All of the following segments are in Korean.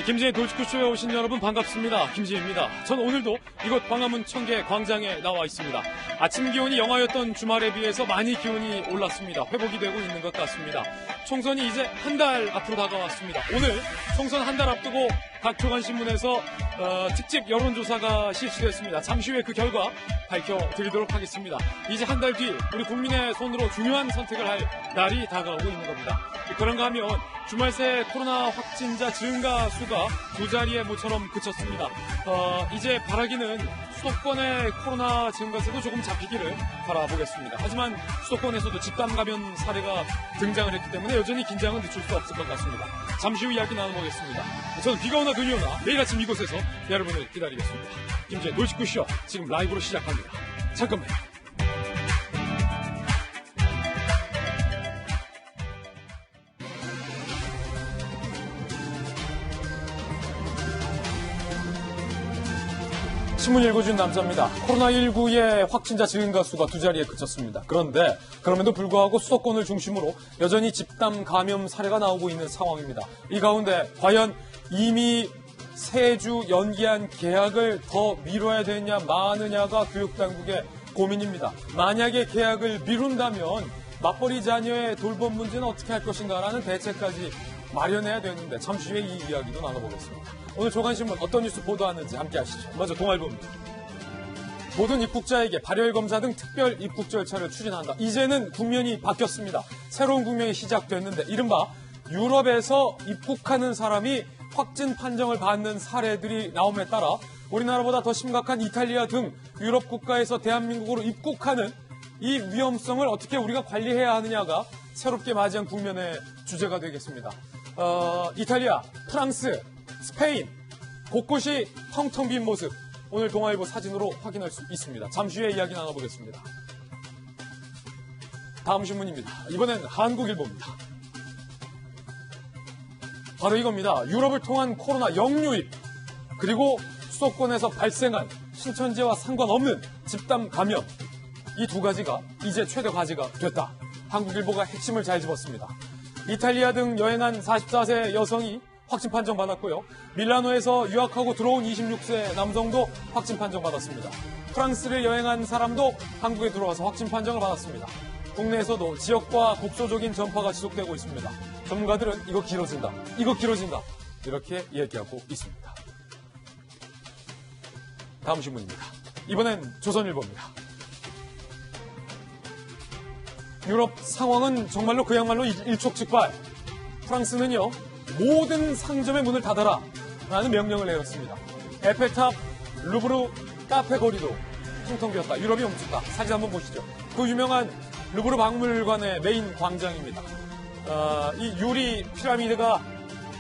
김지의 돌직구쇼에 오신 여러분 반갑습니다. 김지혜입니다. 전 오늘도 이곳 광화문 청계 광장에 나와 있습니다. 아침 기온이 영하였던 주말에 비해서 많이 기온이 올랐습니다. 회복이 되고 있는 것 같습니다. 총선이 이제 한 달 앞으로 다가왔습니다. 오늘 총선 한 달 앞두고 각 조간신문에서 특집 여론조사가 실시됐습니다. 잠시 후에 그 결과 밝혀드리도록 하겠습니다. 이제 한 달 뒤 우리 국민의 손으로 중요한 선택을 할 날이 다가오고 있는 겁니다. 그런가 하면 주말 새 코로나 확진자 증가 수가 두 자리에 모처럼 그쳤습니다. 이제 바라기는 수도권의 코로나 증가세도 조금 잡히기를 바라보겠습니다. 하지만 수도권에서도 집단 감염 사례가 등장을 했기 때문에 여전히 긴장은 늦출 수 없을 것 같습니다. 잠시 후 이야기 나눠보겠습니다. 저는 비가 오나 눈이 오나 매일 아침 이곳에서 여러분을 기다리겠습니다. 김지의 놀직구쇼 지금 라이브로 시작합니다. 잠깐만요. 신문 읽어준 남자입니다. 코로나19의 확진자 증가 수가 두 자리에 그쳤습니다. 그런데 그럼에도 불구하고 수도권을 중심으로 여전히 집단 감염 사례가 나오고 있는 상황입니다. 이 가운데 과연 이미 세 주 연기한 개학을 더 미뤄야 되느냐 마느냐가 교육당국의 고민입니다. 만약에 개학을 미룬다면 맞벌이 자녀의 돌봄 문제는 어떻게 할 것인가라는 대책까지 마련해야 되는데 잠시 후에 이 이야기도 나눠보겠습니다. 오늘 조간신문 어떤 뉴스 보도하는지 함께 하시죠. 먼저 동아일보입니다. 모든 입국자에게 발열검사 등 특별 입국 절차를 추진한다. 이제는 국면이 바뀌었습니다. 새로운 국면이 시작됐는데 이른바 유럽에서 입국하는 사람이 확진 판정을 받는 사례들이 나옴에 따라 우리나라보다 더 심각한 이탈리아 등 유럽 국가에서 대한민국으로 입국하는 이 위험성을 어떻게 우리가 관리해야 하느냐가 새롭게 맞이한 국면의 주제가 되겠습니다. 이탈리아, 프랑스, 스페인 곳곳이 텅텅 빈 모습 오늘 동아일보 사진으로 확인할 수 있습니다. 잠시 후에 이야기 나눠보겠습니다. 다음 신문입니다. 이번엔 한국일보입니다. 바로 이겁니다. 유럽을 통한 코로나 역류입 그리고 수도권에서 발생한 신천지와 상관없는 집단 감염 이 두 가지가 이제 최대 과제가 됐다. 한국일보가 핵심을 잘 집었습니다. 이탈리아 등 여행한 44세 여성이 확진 판정받았고요. 밀라노에서 유학하고 들어온 26세 남성도 확진 판정받았습니다. 프랑스를 여행한 사람도 한국에 들어와서 확진 판정을 받았습니다. 국내에서도 지역과 국소적인 전파가 지속되고 있습니다. 전문가들은 이거 길어진다 이렇게 얘기하고 있습니다. 다음 신문입니다. 이번엔 조선일보입니다. 유럽 상황은 정말로 그야말로 일촉즉발. 프랑스는요 모든 상점의 문을 닫아라 라는 명령을 내렸습니다. 에펠탑, 루브르, 카페 거리도 텅텅 비었다. 유럽이 멈췄다. 사진 한번 보시죠. 그 유명한 루브르 박물관의 메인 광장입니다. 이 유리 피라미드가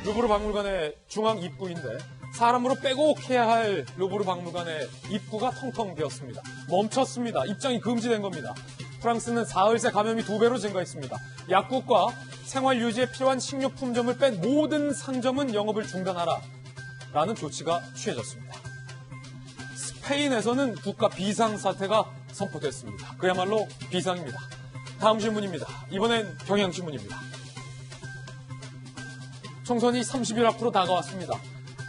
루브르 박물관의 중앙 입구인데 사람으로 빼곡해야 할 루브르 박물관의 입구가 텅텅 비었습니다. 멈췄습니다. 입장이 금지된 겁니다. 프랑스는 사흘 새 감염이 2배로 증가했습니다. 약국과 생활 유지에 필요한 식료품점을 뺀 모든 상점은 영업을 중단하라 라는 조치가 취해졌습니다. 스페인에서는 국가 비상사태가 선포됐습니다. 그야말로 비상입니다. 다음 신문입니다. 이번엔 경향신문입니다. 총선이 30일 앞으로 다가왔습니다.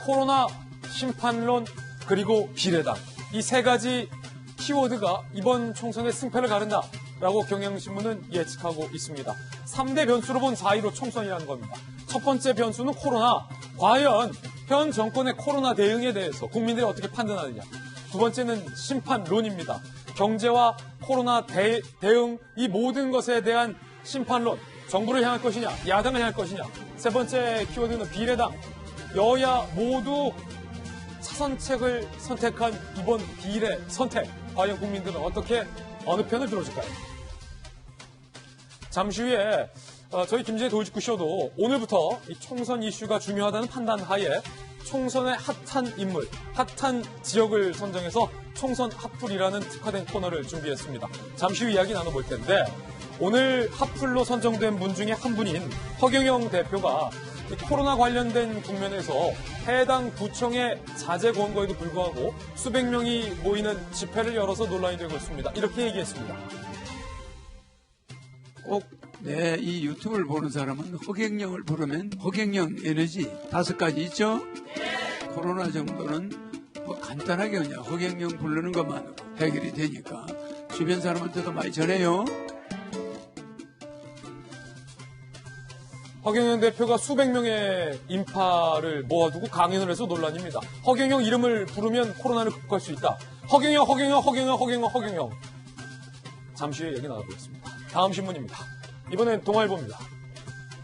코로나, 심판론, 그리고 비례당 이 세 가지 키워드가 이번 총선의 승패를 가른다라고 경향신문은 예측하고 있습니다. 3대 변수로 본 4.15 총선이라는 겁니다. 첫 번째 변수는 코로나. 과연 현 정권의 코로나 대응에 대해서 국민들이 어떻게 판단하느냐. 두 번째는 심판론입니다. 경제와 코로나 대응 이 모든 것에 대한 심판론. 정부를 향할 것이냐, 야당을 향할 것이냐. 세 번째 키워드는 비례당. 여야 모두 차선책을 선택한 이번 비례 선택. 과연 국민들은 어떻게 어느 편을 들어줄까요? 잠시 후에 저희 김지의 돌직구쇼도 오늘부터 이 총선 이슈가 중요하다는 판단 하에 총선의 핫한 인물, 핫한 지역을 선정해서 총선 핫플이라는 특화된 코너를 준비했습니다. 잠시 후 이야기 나눠볼 텐데 오늘 핫플로 선정된 분 중에 한 분인 허경영 대표가 코로나 관련된 국면에서 해당 구청의 자제 권고에도 불구하고 수백 명이 모이는 집회를 열어서 논란이 되고 있습니다. 이렇게 얘기했습니다. 네, 이 유튜브를 보는 사람은 허경영을 부르면 허경영 에너지 5가지 있죠? 코로나 정도는 뭐 간단하게 그냥 허경영 부르는 것만으로 해결이 되니까 주변 사람한테도 많이 전해요. 허경영 대표가 수백 명의 인파를 모아두고 강연을 해서 논란입니다. 허경영 이름을 부르면 코로나를 극복할 수 있다. 허경영, 허경영, 허경영, 허경영, 허경영. 잠시 후에 얘기 나눠보겠습니다. 다음 신문입니다. 이번엔 동아일보입니다.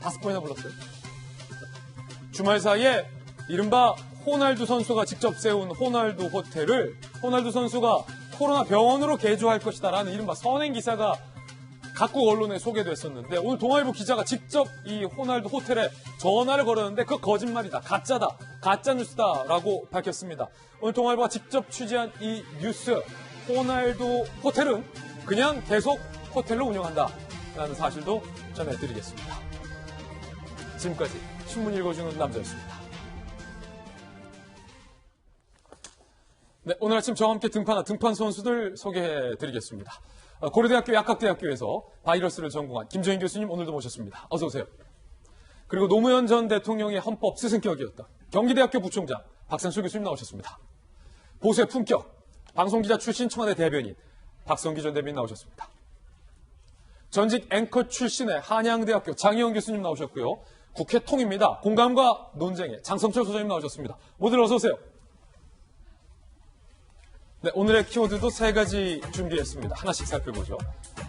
5번이나 불렀어요. 주말 사이에 이른바 호날두 선수가 직접 세운 호날두 호텔을 호날두 선수가 코로나 병원으로 개조할 것이다라는 이른바 선행 기사가 각국 언론에 소개됐었는데 오늘 동아일보 기자가 직접 이 호날두 호텔에 전화를 걸었는데 그거 거짓말이다, 가짜다, 가짜뉴스다라고 밝혔습니다. 오늘 동아일보가 직접 취재한 이 뉴스, 호날두 호텔은 그냥 계속 호텔로 운영한다라는 사실도 전해드리겠습니다. 지금까지 신문 읽어주는 남자였습니다. 네, 오늘 아침 저와 함께 등판한 등판 선수들 소개해드리겠습니다. 고려대학교 약학대학교에서 바이러스를 전공한 김정인 교수님 오늘도 모셨습니다. 어서 오세요. 그리고 노무현 전 대통령의 헌법 스승격이었다 경기대학교 부총장 박상철 교수님 나오셨습니다. 보수의 품격, 방송기자 출신 청와대 대변인 박성기 전 대변인 나오셨습니다. 전직 앵커 출신의 한양대학교 장희영 교수님 나오셨고요. 국회 통입니다. 공감과 논쟁의 장성철 소장님 나오셨습니다. 모두 어서 오세요. 네, 오늘의 키워드도 3가지 준비했습니다. 하나씩 살펴보죠.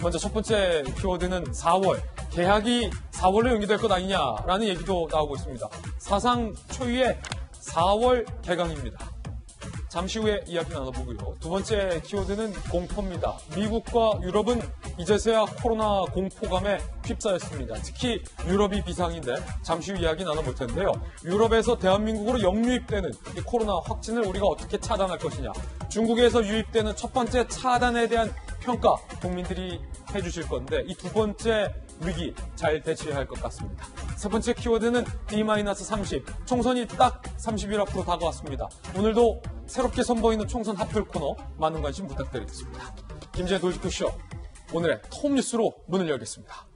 먼저 첫 번째 키워드는 4월, 개학이 4월로 연기될 것 아니냐라는 얘기도 나오고 있습니다. 사상 초유의 4월 개강입니다. 잠시 후에 이야기 나눠보고요. 두 번째 키워드는 공포입니다. 미국과 유럽은 이제서야 코로나 공포감에 휩싸였습니다. 특히 유럽이 비상인데 잠시 후 이야기 나눠볼 텐데요. 유럽에서 대한민국으로 역유입되는 이 코로나 확진을 우리가 어떻게 차단할 것이냐. 중국에서 유입되는 첫 번째 차단에 대한 평가 국민들이 해주실 건데 이 두 번째 위기 잘 대처해야 할 것 같습니다. 세 번째 키워드는 D-30, 총선이 딱 30일 앞으로 다가왔습니다. 오늘도 새롭게 선보이는 총선 핫플 코너 많은 관심 부탁드리겠습니다. 김재의 돌직구쇼, 오늘의 톱뉴스로 문을 열겠습니다.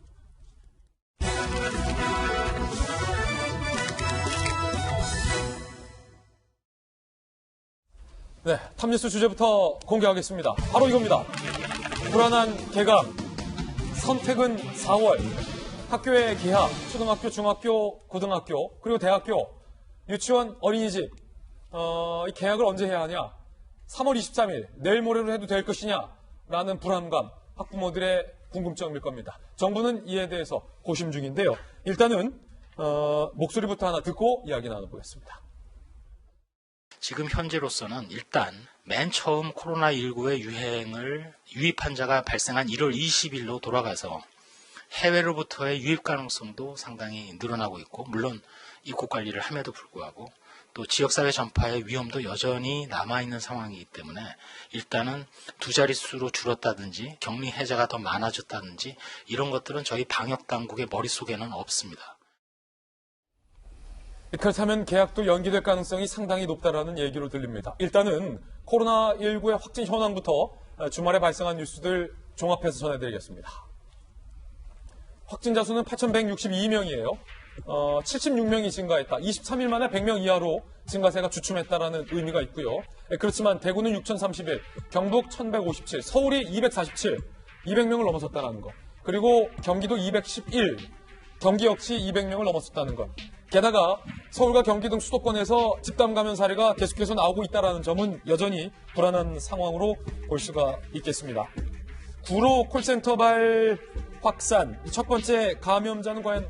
네, 탑뉴스 주제부터 공개하겠습니다. 바로 이겁니다. 불안한 개강, 선택은 4월, 학교의 개학, 초등학교, 중학교, 고등학교, 그리고 대학교, 유치원, 어린이집, 이 개학을 언제 해야 하냐? 3월 23일, 내일 모레로 해도 될 것이냐? 라는 불안감, 학부모들의 궁금점일 겁니다. 정부는 이에 대해서 고심 중인데요. 일단은 목소리부터 하나 듣고 이야기 나눠보겠습니다. 지금 현재로서는 일단 맨 처음 코로나19의 유입 환자가 발생한 1월 20일로 돌아가서 해외로부터의 유입 가능성도 상당히 늘어나고 있고, 물론 입국 관리를 함에도 불구하고 또 지역사회 전파의 위험도 여전히 남아있는 상황이기 때문에 일단은 2자릿수로 줄었다든지 격리 해제가 더 많아졌다든지 이런 것들은 저희 방역당국의 머릿속에는 없습니다. 그렇다면 개학도 연기될 가능성이 상당히 높다라는 얘기로 들립니다. 일단은 코로나19의 확진 현황부터 주말에 발생한 뉴스들 종합해서 전해드리겠습니다. 확진자 수는 8,162명이에요. 76명이 증가했다. 23일 만에 100명 이하로 증가세가 주춤했다라는 의미가 있고요. 그렇지만 대구는 6,031, 경북 1,157, 서울이 247, 200명을 넘어섰다는 것. 그리고 경기도 211, 경기 역시 200명을 넘었었다는 것. 게다가 서울과 경기 등 수도권에서 집단 감염 사례가 계속해서 나오고 있다는 점은 여전히 불안한 상황으로 볼 수가 있겠습니다. 구로 콜센터발 확산, 첫 번째 감염자는 과연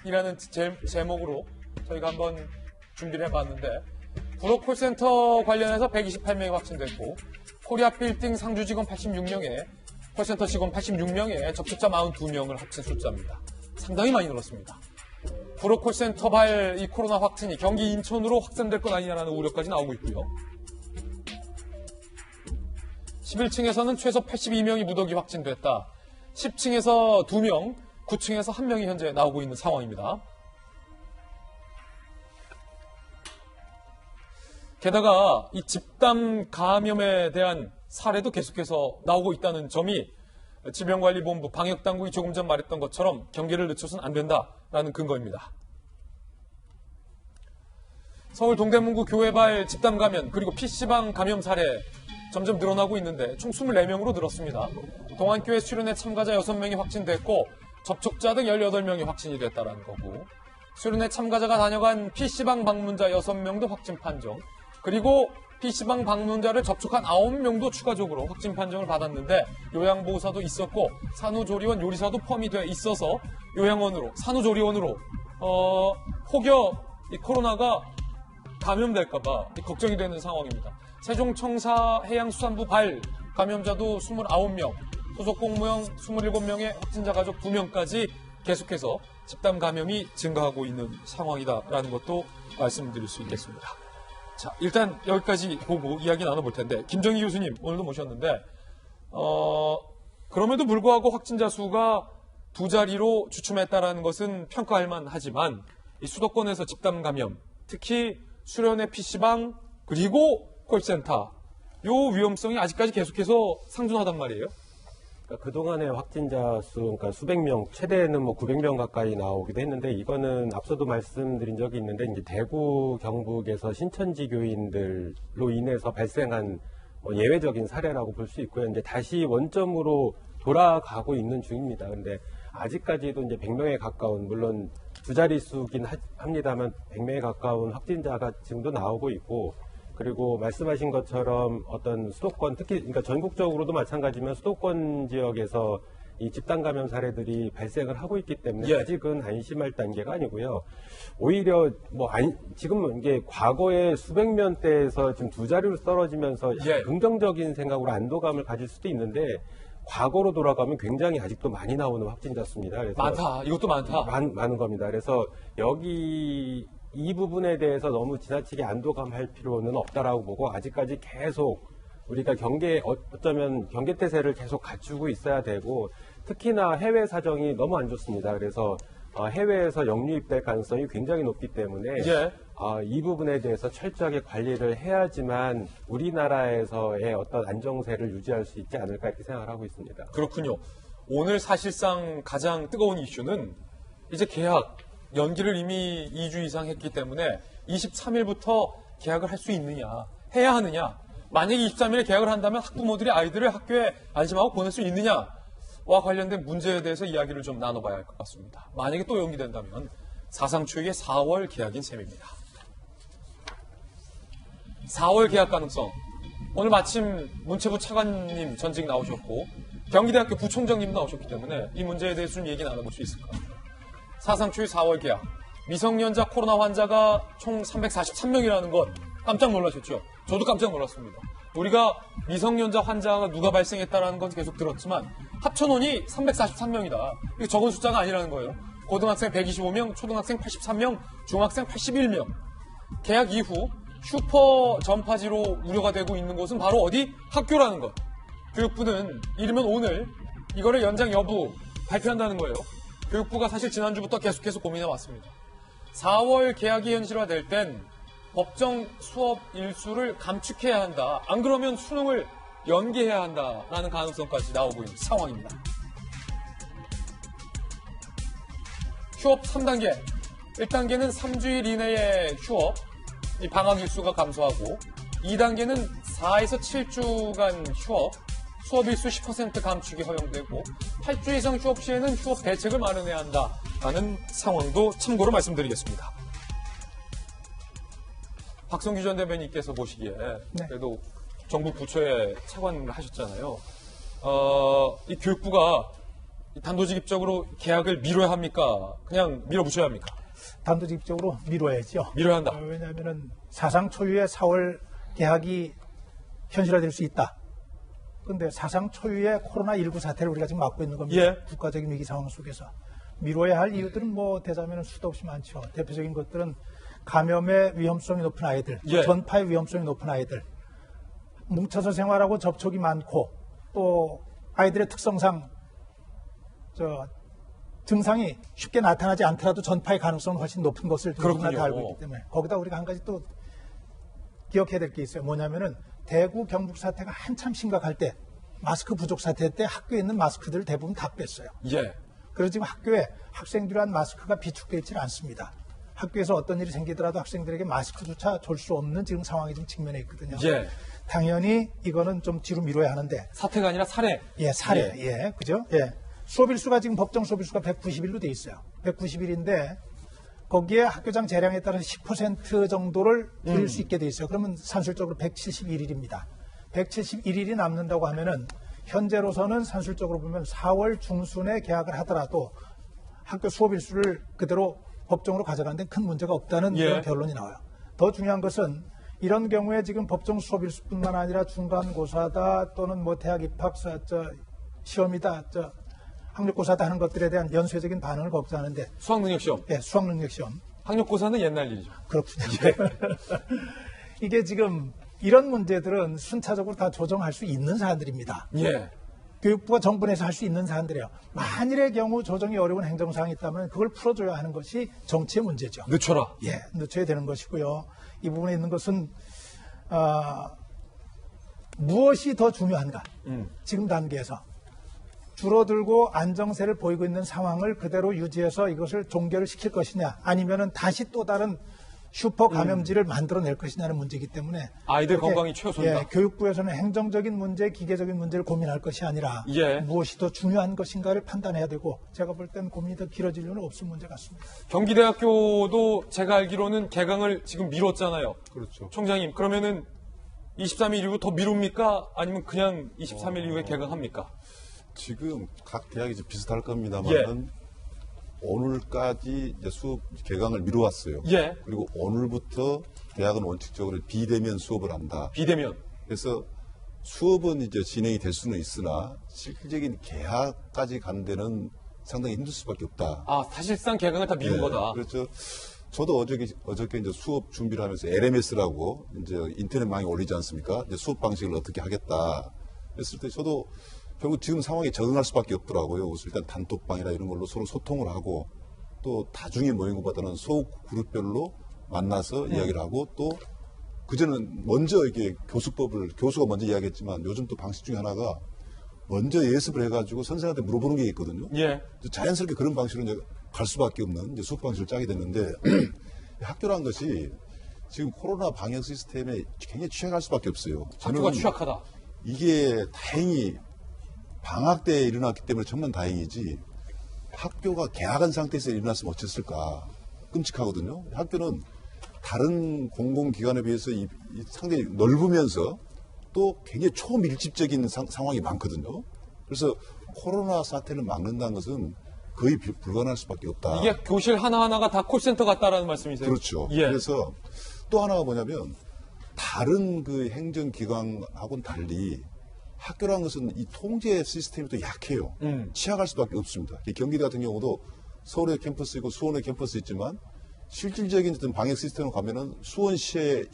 이라는 제목으로 저희가 한번 준비를 해봤는데, 구로 콜센터 관련해서 128명이 확진됐고, 코리아 빌딩 상주 직원 86명에 콜센터 직원 86명에 접촉자 42명을 합친 숫자입니다. 상당히 많이 늘었습니다. 구로 콜센터발 이 코로나 확진이 경기 인천으로 확산될 것 아니냐라는 우려까지 나오고 있고요. 11층에서는 최소 82명이 무더기 확진됐다. 10층에서 2명, 9층에서 1명이 현재 나오고 있는 상황입니다. 게다가 이 집단 감염에 대한 사례도 계속해서 나오고 있다는 점이 질병관리본부 방역당국이 조금 전 말했던 것처럼 경계를 늦춰서는 안 된다라는 근거입니다. 서울 동대문구 교회발 집단 감염 그리고 PC방 감염 사례 점점 늘어나고 있는데 총 24명으로 늘었습니다. 동안교회 수련회 참가자 6명이 확진됐고 접촉자 등 18명이 확진이 됐다는 거고 수련회 참가자가 다녀간 PC방 방문자 6명도 확진 판정 그리고 PC방 방문자를 접촉한 9명도 추가적으로 확진 판정을 받았는데 요양보호사도 있었고 산후조리원 요리사도 포함이 돼 있어서 요양원으로 산후조리원으로 혹여 이 코로나가 감염될까봐 걱정이 되는 상황입니다. 세종청사 해양수산부 발 감염자도 29명, 소속 공무원 27명의 확진자 가족 2명까지 계속해서 집단 감염이 증가하고 있는 상황이다라는 것도 말씀드릴 수 있겠습니다. 자, 일단 여기까지 보고 이야기 나눠볼 텐데 김정희 교수님 오늘도 모셨는데 그럼에도 불구하고 확진자 수가 2자리로 주춤했다라는 것은 평가할 만하지만 이 수도권에서 집단 감염, 특히 수련회 PC방 그리고 콜센터 요 위험성이 아직까지 계속해서 상존하단 말이에요. 그러니까 그동안의 확진자 수, 그러니까 수백 명, 최대는 뭐 900명 가까이 나오기도 했는데 이거는 앞서도 말씀드린 적이 있는데 이제 대구, 경북에서 신천지 교인들로 인해서 발생한 예외적인 사례라고 볼 수 있고요. 이제 다시 원점으로 돌아가고 있는 중입니다. 근데 아직까지도 이제 100명에 가까운, 물론 두 자릿수긴 합니다만 100명에 가까운 확진자가 지금도 나오고 있고, 그리고 말씀하신 것처럼 어떤 수도권, 특히 그러니까 전국적으로도 마찬가지지만 수도권 지역에서 이 집단 감염 사례들이 발생을 하고 있기 때문에 아직은 안심할 단계가 아니고요. 오히려 지금은 이게 과거에 수백 명대에서 지금 두 자리로 떨어지면서 긍정적인 생각으로 안도감을 가질 수도 있는데 과거로 돌아가면 굉장히 아직도 많이 나오는 확진자 수입니다. 그래서 많다. 이것도 많다. 많은 겁니다. 그래서 이 부분에 대해서 너무 지나치게 안도감할 필요는 없다라고 보고 아직까지 계속 우리가 어쩌면 경계태세를 계속 갖추고 있어야 되고 특히나 해외 사정이 너무 안 좋습니다. 그래서 해외에서 역류입될 가능성이 굉장히 높기 때문에 이 부분에 대해서 철저하게 관리를 해야지만 우리나라에서의 어떤 안정세를 유지할 수 있지 않을까 이렇게 생각을 하고 있습니다. 그렇군요. 오늘 사실상 가장 뜨거운 이슈는 이제 계약 연기를 이미 2주 이상 했기 때문에 23일부터 계약을 할 수 있느냐, 해야 하느냐. 만약에 23일에 계약을 한다면 학부모들이 아이들을 학교에 안심하고 보낼 수 있느냐와 관련된 문제에 대해서 이야기를 좀 나눠봐야 할 것 같습니다. 만약에 또 연기된다면 사상 초유의 4월 계약인 셈입니다. 4월 계약 가능성. 오늘 마침 문체부 차관님 전직 나오셨고 경기대학교 부총장님 나오셨기 때문에 이 문제에 대해서 좀 얘기 나눠볼 수 있을까요? 사상 초유 4월 계약. 미성년자 코로나 환자가 총 343명이라는 것 깜짝 놀라셨죠? 저도 깜짝 놀랐습니다. 우리가 미성년자 환자가 누가 발생했다는 건 계속 들었지만 합쳐놓으니 343명이다. 이게 적은 숫자가 아니라는 거예요. 고등학생 125명, 초등학생 83명, 중학생 81명. 계약 이후 슈퍼 전파지로 우려가 되고 있는 곳은 바로 어디? 학교라는 것. 교육부는 이르면 오늘 이거를 연장 여부 발표한다는 거예요. 교육부가 사실 지난주부터 계속해서 고민해 왔습니다. 4월 계약이 현실화될 땐 법정 수업 일수를 감축해야 한다. 안 그러면 수능을 연기해야 한다라는 가능성까지 나오고 있는 상황입니다. 휴업 3단계. 1단계는 3주일 이내의 휴업, 이 방학 일수가 감소하고 2단계는 4에서 7주간 휴업, 수업 일수 10% 감축이 허용되고 8주 이상 휴업 시에는 휴업 대책을 마련해야 한다라는 상황도 참고로 말씀드리겠습니다. 박성규 전 대변인께서 보시기에 그래도 정부 부처에 차관을 하셨잖아요. 이 교육부가 단도직입적으로 계약을 미뤄야 합니까? 그냥 밀어붙여야 합니까? 단도직입적으로 미뤄야죠. 미뤄야 한다. 왜냐하면 사상 초유의 4월 계약이 현실화될 수 있다. 그런데 사상 초유의 코로나19 사태를 우리가 지금 맞고 있는 겁니다. 국가적인 위기 상황 속에서. 미뤄야 할 이유들은 뭐 대자면 수도 없이 많죠. 대표적인 것들은 감염의 위험성이 높은 아이들, 전파의 위험성이 높은 아이들, 뭉쳐서 생활하고 접촉이 많고 또 아이들의 특성상 증상이 쉽게 나타나지 않더라도 전파의 가능성은 훨씬 높은 것을 누구나 다 알고 있기 때문에 거기다 우리가 한 가지 또 기억해야 될 게 있어요. 뭐냐면은 대구 경북 사태가 한참 심각할 때 마스크 부족 사태 때 학교에 있는 마스크들을 대부분 다 뺐어요. 예. 그래서 지금 학교에 학생들을 한 마스크가 비축되어 있지는 않습니다. 학교에서 어떤 일이 생기더라도 학생들에게 마스크조차 줄 수 없는 지금 상황이 지금 직면해 있거든요. 예. 당연히 이거는 좀 뒤로 미뤄야 하는데. 사태가 아니라 사례. 예, 사례. 예, 그죠? 예. 수업일수가 지금 법정 수업일수가 190일로 돼 있어요. 190일인데 거기에 학교장 재량에 따라서 10% 정도를 드릴 수 있게 돼 있어요. 그러면 산술적으로 171일입니다. 171일이 남는다고 하면은 현재로서는 산술적으로 보면 4월 중순에 개학을 하더라도 학교 수업일수를 그대로 법정으로 가져가는 데 큰 문제가 없다는 예. 그런 결론이 나와요. 더 중요한 것은 이런 경우에 지금 법정 수업일수뿐만 아니라 중간고사다 또는 뭐 대학 입학사 시험이다 학력고사다 하는 것들에 대한 연쇄적인 반응을 걱정하는데 수학능력시험. 예, 수학능력시험 학력고사는 옛날 일이죠. 그렇군요. 이게 지금 이런 문제들은 순차적으로 다 조정할 수 있는 사안들입니다. 예. 교육부가 정부 내에서 할 수 있는 사안들이에요. 만일의 경우 조정이 어려운 행정사항이 있다면 그걸 풀어줘야 하는 것이 정치의 문제죠. 늦춰라. 예, 늦춰야 되는 것이고요. 이 부분에 있는 것은 무엇이 더 중요한가? 지금 단계에서 줄어들고 안정세를 보이고 있는 상황을 그대로 유지해서 이것을 종결을 시킬 것이냐, 아니면은 다시 또 다른 슈퍼 감염지를 만들어낼 것이냐는 문제이기 때문에 아이들 그렇게, 건강이 최우선이다. 예, 교육부에서는 행정적인 문제, 기계적인 문제를 고민할 것이 아니라 예. 무엇이 더 중요한 것인가를 판단해야 되고 제가 볼 때는 고민이 더 길어질 이유는 없을 문제 같습니다. 경기대학교도 제가 알기로는 개강을 지금 미뤘잖아요. 그렇죠. 총장님, 그러면은 23일 이후 더 미룹니까? 아니면 그냥 23일 이후에 개강합니까? 지금 각 대학이 이제 비슷할 겁니다만은 오늘까지 이제 수업 개강을 미뤄왔어요. 예. 그리고 오늘부터 대학은 원칙적으로 비대면 수업을 한다. 비대면. 그래서 수업은 이제 진행이 될 수는 있으나 실질적인 개학까지 가는 데는 상당히 힘들 수밖에 없다. 아, 사실상 개강을 다 미룬 네, 거다. 그렇죠. 저도 어저께 이제 수업 준비를 하면서 LMS라고 이제 인터넷망에 올리지 않습니까? 이제 수업 방식을 어떻게 하겠다 했을 때 저도 결국 지금 상황에 적응할 수밖에 없더라고요. 그래서 일단 단톡방이나 이런 걸로 서로 소통을 하고 또 다중에 모인 것보다는 소극 그룹별로 만나서 이야기를 하고 또 그전은 먼저 이게 교수가 먼저 이야기했지만 요즘 또 방식 중에 하나가 먼저 예습을 해가지고 선생한테 물어보는 게 있거든요. 예. 자연스럽게 그런 방식으로 이제 갈 수밖에 없는 이제 수업 방식을 짜게 됐는데 학교란 것이 지금 코로나 방역 시스템에 굉장히 취약할 수밖에 없어요. 학교가 취약하다. 이게 다행히 방학 때 일어났기 때문에 정말 다행이지 학교가 개학한 상태에서 일어났으면 어땠을까 끔찍하거든요. 학교는 다른 공공기관에 비해서 상당히 넓으면서 또 굉장히 초밀집적인 상황이 많거든요. 그래서 코로나 사태를 막는다는 것은 거의 불가능할 수밖에 없다. 이게 교실 하나하나가 다 콜센터 같다라는 말씀이세요? 그렇죠. 예. 그래서 또 하나가 뭐냐면 다른 그 행정기관하고는 달리 학교라는 것은 이 통제 시스템이 또 약해요. 취약할 수밖에 없습니다. 경기대 같은 경우도 서울에 캠퍼스 있고 수원에 캠퍼스 있지만 실질적인 어떤 방역 시스템으로 가면은 수원시의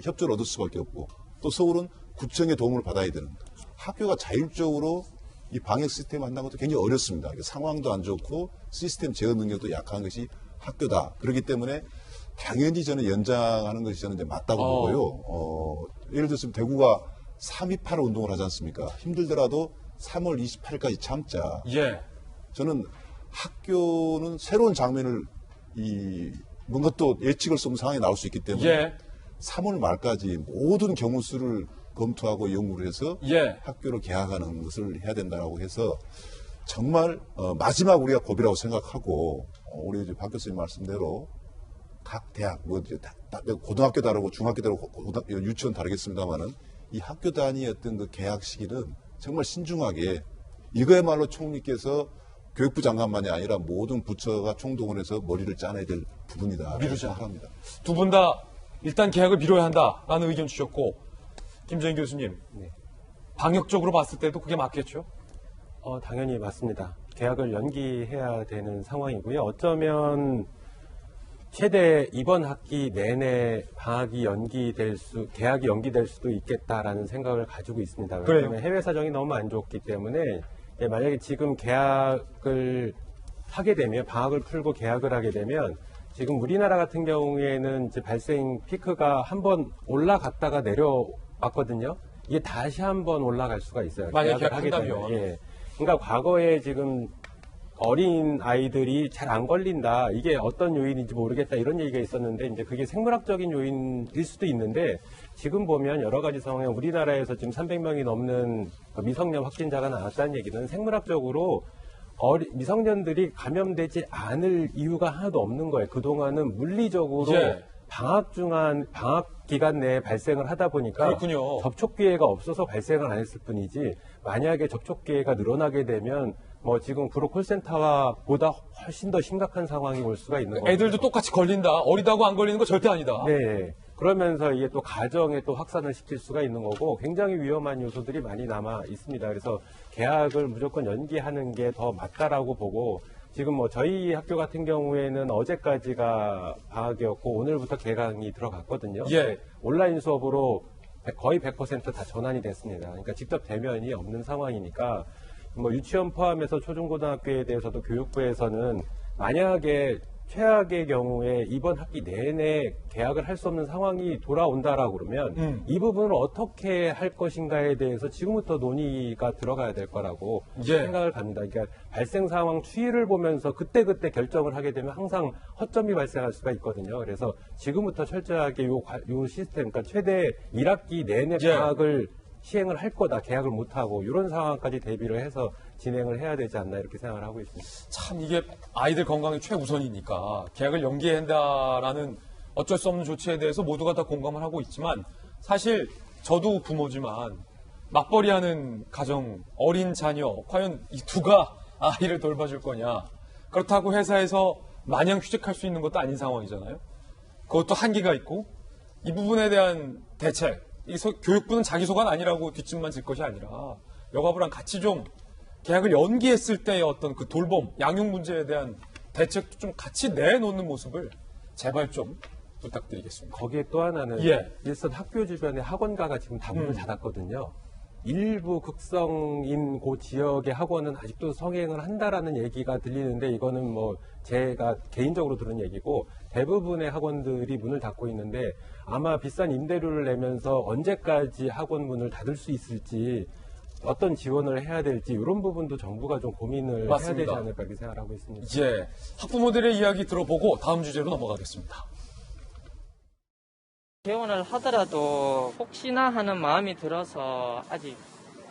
협조를 얻을 수밖에 없고 또 서울은 구청의 도움을 받아야 되는 학교가 자율적으로 이 방역 시스템을 한다는 것도 굉장히 어렵습니다. 상황도 안 좋고 시스템 제어 능력도 약한 것이 학교다. 그렇기 때문에 당연히 저는 연장하는 것이 저는 이제 맞다고 보고요. 예를 들어서 대구가 3.28 운동을 하지 않습니까? 힘들더라도 3월 28일까지 참자. 예. 저는 학교는 새로운 장면을 뭔가 또 예측을 수 없는 상황이 나올 수 있기 때문에 예. 3월 말까지 모든 경우 수를 검토하고 연구를 해서 예. 학교로 개학하는 것을 해야 된다고 해서 정말 마지막 우리가 고비라고 생각하고 우리 이제 박 교수님 말씀대로 각 대학 고등학교 다르고 중학교 다르고 유치원 다르겠습니다만은 이 학교 단위의 어떤 그 개학 시기는 정말 신중하게 이거야말로 총리께서 교육부 장관만이 아니라 모든 부처가 총동원해서 머리를 짜내야 될 부분이다. 미루자. 생각합니다. 두 분 다 일단 개학을 미뤄야 한다라는 의견 주셨고, 김정인 교수님, 방역적으로 봤을 때도 그게 맞겠죠? 당연히 맞습니다. 개학을 연기해야 되는 상황이고요. 어쩌면 최대 이번 학기 내내 개학이 연기될 수도 있겠다라는 생각을 가지고 있습니다. 왜냐하면 해외 사정이 너무 안 좋기 때문에 만약에 지금 개학을 하게 되면 방학을 풀고 개학을 하게 되면 지금 우리나라 같은 경우에는 이제 발생 피크가 한번 올라갔다가 내려왔거든요. 이게 다시 한번 올라갈 수가 있어요. 만약에 계약을 하게 계약한다면. 되면. 예. 그러니까 과거에 지금 어린 아이들이 잘 안 걸린다. 이게 어떤 요인인지 모르겠다. 이런 얘기가 있었는데 이제 그게 생물학적인 요인일 수도 있는데 지금 보면 여러 가지 상황에 우리나라에서 지금 300명이 넘는 미성년 확진자가 나왔다는 얘기는 생물학적으로 미성년들이 감염되지 않을 이유가 하나도 없는 거예요. 그동안은 물리적으로 예. 방학 기간 내에 발생을 하다 보니까 그렇군요. 접촉 기회가 없어서 발생을 안 했을 뿐이지 만약에 접촉 기회가 늘어나게 되면 뭐 지금 구로 콜센터와 보다 훨씬 더 심각한 상황이 올 수가 있는 거예요. 애들도 똑같이 걸린다. 어리다고 안 걸리는 거 절대 아니다. 네. 그러면서 이게 또 가정에 또 확산을 시킬 수가 있는 거고 굉장히 위험한 요소들이 많이 남아 있습니다. 그래서 개학을 무조건 연기하는 게 더 맞다라고 보고 지금 뭐 저희 학교 같은 경우에는 어제까지가 방학이었고 오늘부터 개강이 들어갔거든요. 예. 온라인 수업으로 거의 100% 다 전환이 됐습니다. 그러니까 직접 대면이 없는 상황이니까 뭐 유치원 포함해서 초중고등학교에 대해서도 교육부에서는 만약에 최악의 경우에 이번 학기 내내 개학을 할 수 없는 상황이 돌아온다라고 그러면 이 부분을 어떻게 할 것인가에 대해서 지금부터 논의가 들어가야 될 거라고 예. 생각을 합니다. 그러니까 발생 상황 추이를 보면서 그때그때 결정을 하게 되면 항상 허점이 발생할 수가 있거든요. 그래서 지금부터 철저하게 요 시스템, 그러니까 최대 1학기 내내 예. 방학을 시행을 할 거다, 계약을 못하고 이런 상황까지 대비를 해서 진행을 해야 되지 않나 이렇게 생각을 하고 있습니다. 참 이게 아이들 건강이 최우선이니까 계약을 연기해야 한다라는 어쩔 수 없는 조치에 대해서 모두가 다 공감을 하고 있지만 사실 저도 부모지만 맞벌이하는 가정, 어린 자녀 과연 이 누가 아이를 돌봐줄 거냐. 그렇다고 회사에서 마냥 휴직할 수 있는 것도 아닌 상황이잖아요. 그것도 한계가 있고 이 부분에 대한 대책, 교육부는 자기 소관 아니라고 뒷짐만 질 것이 아니라 여가부랑 같이 좀 계약을 연기했을 때의 어떤 그 돌봄, 양육 문제에 대한 대책도 좀 같이 내놓는 모습을 제발 좀 부탁드리겠습니다. 거기에 또 하나는 예. 일선 학교 주변에 학원가가 지금 다 문을 닫았거든요. 일부 극성인 그 지역의 학원은 아직도 성행을 한다라는 얘기가 들리는데 이거는 뭐 제가 개인적으로 들은 얘기고 대부분의 학원들이 문을 닫고 있는데 아마 비싼 임대료를 내면서 언제까지 학원 문을 닫을 수 있을지 어떤 지원을 해야 될지 이런 부분도 정부가 좀 고민을 맞습니다. 해야 되지 않을까 이렇게 생각을 하고 있습니다. 예, 학부모들의 이야기 들어보고 다음 주제로 넘어가겠습니다. 개원을 하더라도 혹시나 하는 마음이 들어서 아직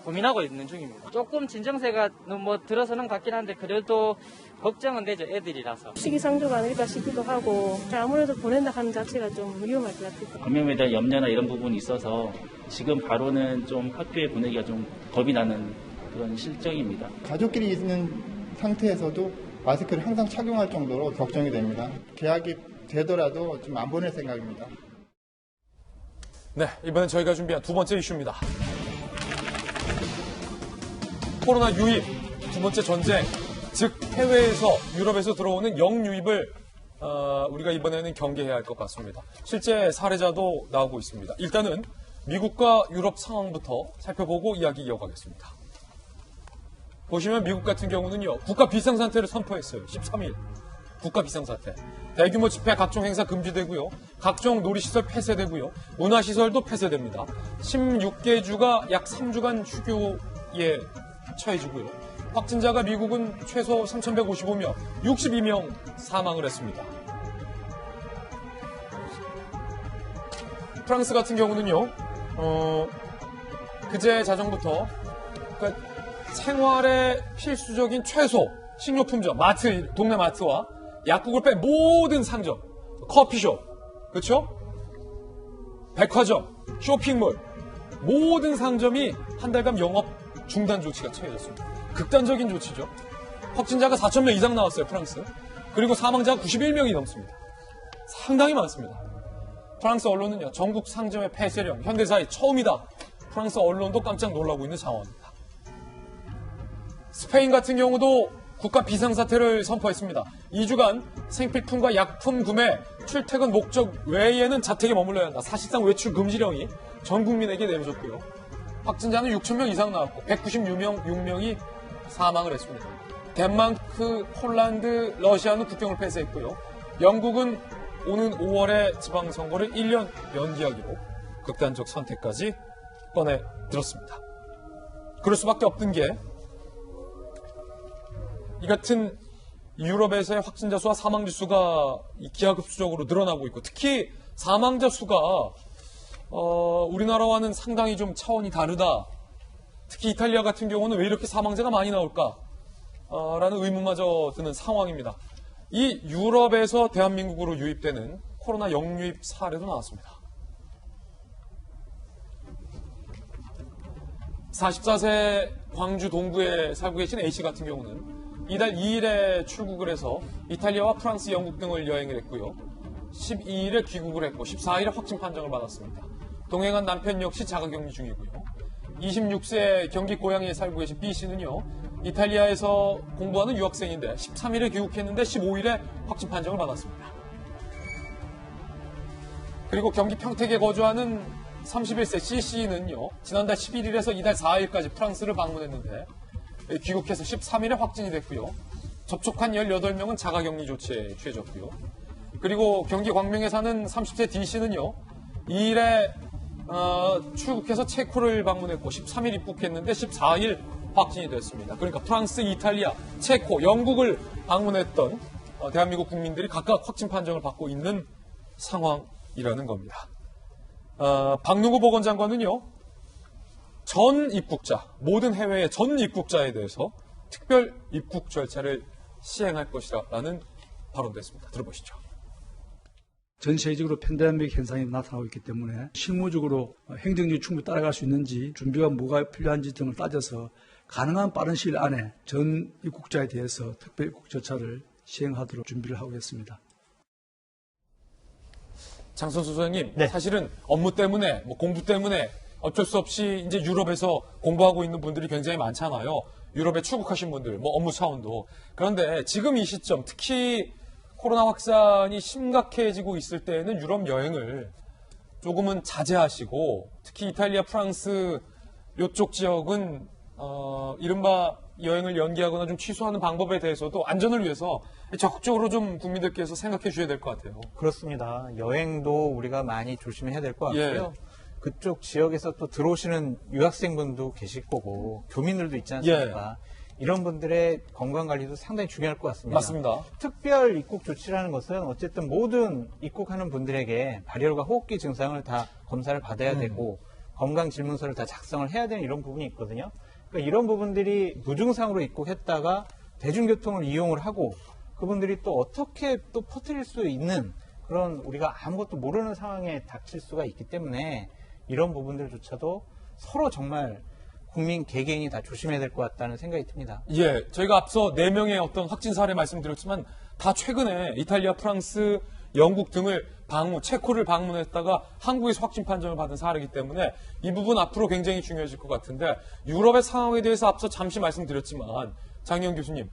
고민하고 있는 중입니다. 조금 진정세가 뭐 들어서는 같긴 한데 그래도 걱정은 되죠, 애들이라서. 시기상조가 아닐까 싶기도 하고 아무래도 보낸다 하는 자체가 좀 위험할 것 같아요. 감염에 대한 염려나 이런 부분이 있어서 지금 바로는 좀 학교에 보내기가 좀 겁이 나는 그런 실정입니다. 가족끼리 있는 상태에서도 마스크를 항상 착용할 정도로 걱정이 됩니다. 개학이 되더라도 좀 안 보낼 생각입니다. 네, 이번엔 저희가 준비한 두 번째 이슈입니다. 코로나 유입, 두 번째 전쟁, 즉 해외에서 유럽에서 들어오는 영유입을 우리가 이번에는 경계해야 할 것 같습니다. 실제 사례자도 나오고 있습니다. 일단은 미국과 유럽 상황부터 살펴보고 이야기 이어가겠습니다. 보시면 미국 같은 경우는요, 국가 비상상태를 선포했어요. 13일. 국가 비상사태. 대규모 집회, 각종 행사 금지되고요. 각종 놀이시설 폐쇄되고요. 문화시설도 폐쇄됩니다. 16개 주가 약 3주간 휴교에 처해지고요. 확진자가 미국은 최소 3,155명, 62명 사망을 했습니다. 프랑스 같은 경우는요, 그제 자정부터 그러니까 생활에 필수적인 최소 식료품점, 마트, 동네 마트와 약국을 뺀 모든 상점, 커피숍, 그렇죠? 백화점, 쇼핑몰, 모든 상점이 한 달간 영업 중단 조치가 처해졌습니다. 극단적인 조치죠. 확진자가 4,000명 이상 나왔어요, 프랑스. 그리고 사망자가 91명이 넘습니다. 상당히 많습니다. 프랑스 언론은요, 전국 상점의 폐쇄령, 현대사의 처음이다. 프랑스 언론도 깜짝 놀라고 있는 상황입니다. 스페인 같은 경우도 국가 비상사태를 선포했습니다. 2주간 생필품과 약품 구매, 출퇴근 목적 외에는 자택에 머물러야 한다. 사실상 외출 금지령이 전 국민에게 내려졌고요. 확진자는 6,000명 이상 나왔고 196명이 사망을 했습니다. 덴마크, 폴란드, 러시아는 국경을 폐쇄했고요. 영국은 오는 5월에 지방선거를 1년 연기하기로 극단적 선택까지 꺼내 들었습니다. 그럴 수밖에 없던 게 이 같은 유럽에서의 확진자 수와 사망자 수가 기하급수적으로 늘어나고 있고 특히 사망자 수가 우리나라와는 상당히 좀 차원이 다르다. 특히 이탈리아 같은 경우는 왜 이렇게 사망자가 많이 나올까? 라는 의문마저 드는 상황입니다. 이 유럽에서 대한민국으로 유입되는 코로나 영유입 사례도 나왔습니다. 44세 광주 동구에 살고 계신 A씨 같은 경우는 이달 2일에 출국을 해서 이탈리아와 프랑스, 영국 등을 여행을 했고요. 12일에 귀국을 했고 14일에 확진 판정을 받았습니다. 동행한 남편 역시 자가격리 중이고요. 26세 경기 고양이에 살고 계신 B씨는요. 이탈리아에서 공부하는 유학생인데 13일에 귀국했는데 15일에 확진 판정을 받았습니다. 그리고 경기 평택에 거주하는 31세 C씨는요. 지난달 11일에서 이달 4일까지 프랑스를 방문했는데 귀국해서 13일에 확진이 됐고요. 접촉한 18명은 자가격리 조치에 취해졌고요. 그리고 경기 광명에 사는 30세 D씨는요. 2일에 출국해서 체코를 방문했고 13일 입국했는데 14일 확진이 됐습니다. 그러니까 프랑스, 이탈리아, 체코, 영국을 방문했던 대한민국 국민들이 각각 확진 판정을 받고 있는 상황이라는 겁니다. 박능우 보건장관은요. 전 입국자, 모든 해외의 전 입국자에 대해서 특별 입국 절차를 시행할 것이라는 발언도 했습니다. 들어보시죠. 전 세계적으로 팬데믹 현상이 나타나고 있기 때문에 실무적으로 행정력이 충분히 따라갈 수 있는지 준비가 뭐가 필요한지 등을 따져서 가능한 빠른 시일 안에 전 입국자에 대해서 특별 입국 절차를 시행하도록 준비를 하고 있습니다. 장선수 소장님, 네. 사실은 업무 때문에, 공부 때문에 어쩔 수 없이 이제 유럽에서 공부하고 있는 분들이 굉장히 많잖아요. 유럽에 출국하신 분들, 업무 차원도. 그런데 지금 이 시점, 특히 코로나 확산이 심각해지고 있을 때에는 유럽 여행을 조금은 자제하시고, 특히 이탈리아, 프랑스 이쪽 지역은 이른바 여행을 연기하거나 좀 취소하는 방법에 대해서도 안전을 위해서 적극적으로 좀 국민들께서 생각해 주셔야 될 것 같아요. 그렇습니다. 여행도 우리가 많이 조심해야 될 것 같고요. 예. 그쪽 지역에서 또 들어오시는 유학생분도 계실 거고 교민들도 있지 않습니까? 예. 이런 분들의 건강관리도 상당히 중요할 것 같습니다. 맞습니다. 특별 입국 조치라는 것은 어쨌든 모든 입국하는 분들에게 발열과 호흡기 증상을 다 검사를 받아야 되고 건강질문서를 다 작성을 해야 되는 이런 부분이 있거든요. 그러니까 이런 부분들이 무증상으로 입국했다가 대중교통을 이용을 하고 그분들이 또 어떻게 또 퍼뜨릴 수 있는 그런 우리가 아무것도 모르는 상황에 닥칠 수가 있기 때문에 이런 부분들조차도 서로 정말 국민 개개인이 다 조심해야 될 것 같다는 생각이 듭니다. 예, 저희가 앞서 4명의 어떤 확진 사례 말씀드렸지만 다 최근에 이탈리아, 프랑스, 영국 등을 체코를 방문했다가 한국에서 확진 판정을 받은 사례이기 때문에 이 부분 앞으로 굉장히 중요해질 것 같은데 유럽의 상황에 대해서 앞서 잠시 말씀드렸지만 장희영 교수님,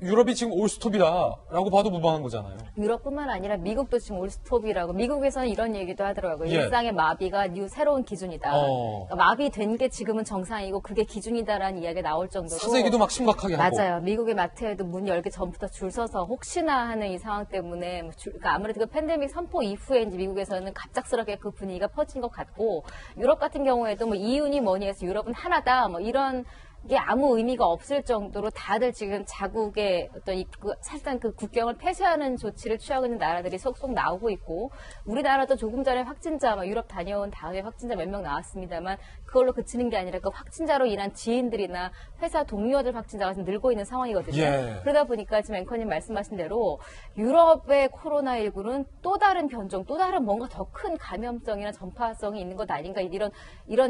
유럽이 지금 올스톱이다라고 봐도 무방한 거잖아요. 유럽뿐만 아니라 미국도 지금 올스톱이라고. 미국에서는 이런 얘기도 하더라고요. 예. 일상의 마비가 새로운 기준이다. 그러니까 마비된 게 지금은 정상이고 그게 기준이다라는 이야기가 나올 정도로. 사재기도 막 심각하게 하고. 맞아요. 미국의 마트에도 문 열기 전부터 줄 서서 혹시나 하는 이 상황 때문에 그러니까 아무래도 그 팬데믹 선포 이후에 이제 미국에서는 갑작스럽게 그 분위기가 퍼진 것 같고 유럽 같은 경우에도 이윤이 뭐니 해서 유럽은 하나다 이런 이게 아무 의미가 없을 정도로 다들 지금 자국의 어떤 사실상 그 국경을 폐쇄하는 조치를 취하고 있는 나라들이 속속 나오고 있고 우리나라도 조금 전에 확진자 유럽 다녀온 다음에 확진자 몇 명 나왔습니다만 그걸로 그치는 게 아니라 그 확진자로 인한 지인들이나 회사 동료들 확진자가 지금 늘고 있는 상황이거든요. 예. 그러다 보니까 지금 앵커님 말씀하신 대로 유럽의 코로나19는 또 다른 변종, 또 다른 뭔가 더 큰 감염성이나 전파성이 있는 것 아닌가 이런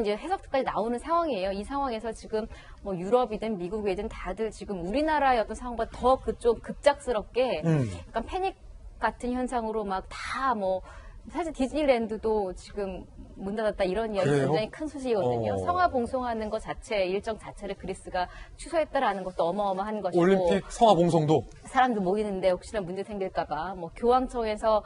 이제 해석까지 나오는 상황이에요. 이 상황에서 지금 유럽이든 미국이든 다들 지금 우리나라의 어떤 상황보다 더 그쪽 급작스럽게 약간 패닉 같은 현상으로 사실 디즈니랜드도 지금 문 닫았다 이런 이야기 굉장히 큰 소식이거든요. 성화 봉송하는 것 자체 일정 자체를 그리스가 취소했다라는 것도 어마어마한 것이고 올림픽 성화 봉송도 사람들 모이는데 혹시나 문제 생길까봐 교황청에서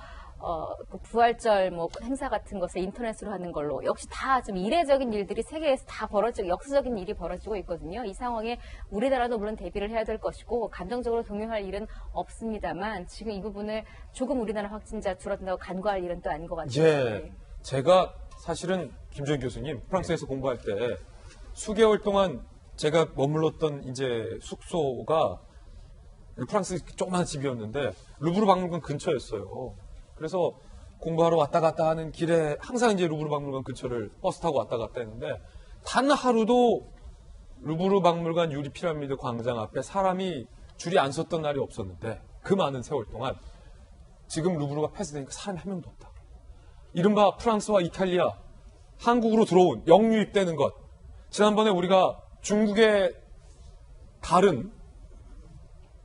그 부활절 행사 같은 것을 인터넷으로 하는 걸로 역시 다 좀 이례적인 일들이 세계에서 다 역사적인 일이 벌어지고 있거든요. 이 상황에 우리나라도 물론 대비를 해야 될 것이고 감정적으로 동요할 일은 없습니다만 지금 이 부분을 조금 우리나라 확진자 줄어든다고 간과할 일은 또 아닌 것 같아요. 예, 제가 사실은 김정인 교수님 프랑스에서 공부할 때 수개월 동안 제가 머물렀던 이제 숙소가 프랑스 조그만 집이었는데 루브르 박물관 근처였어요. 그래서 공부하러 왔다 갔다 하는 길에 항상 이제 루브르 박물관 근처를 버스 타고 왔다 갔다 했는데 단 하루도 루브르 박물관 유리 피라미드 광장 앞에 사람이 줄이 안 섰던 날이 없었는데 그 많은 세월 동안 지금 루브르가 폐쇄되니까 사람이 한 명도 없다. 이른바 프랑스와 이탈리아, 한국으로 들어온 영유입되는 것. 지난번에 우리가 중국의 다른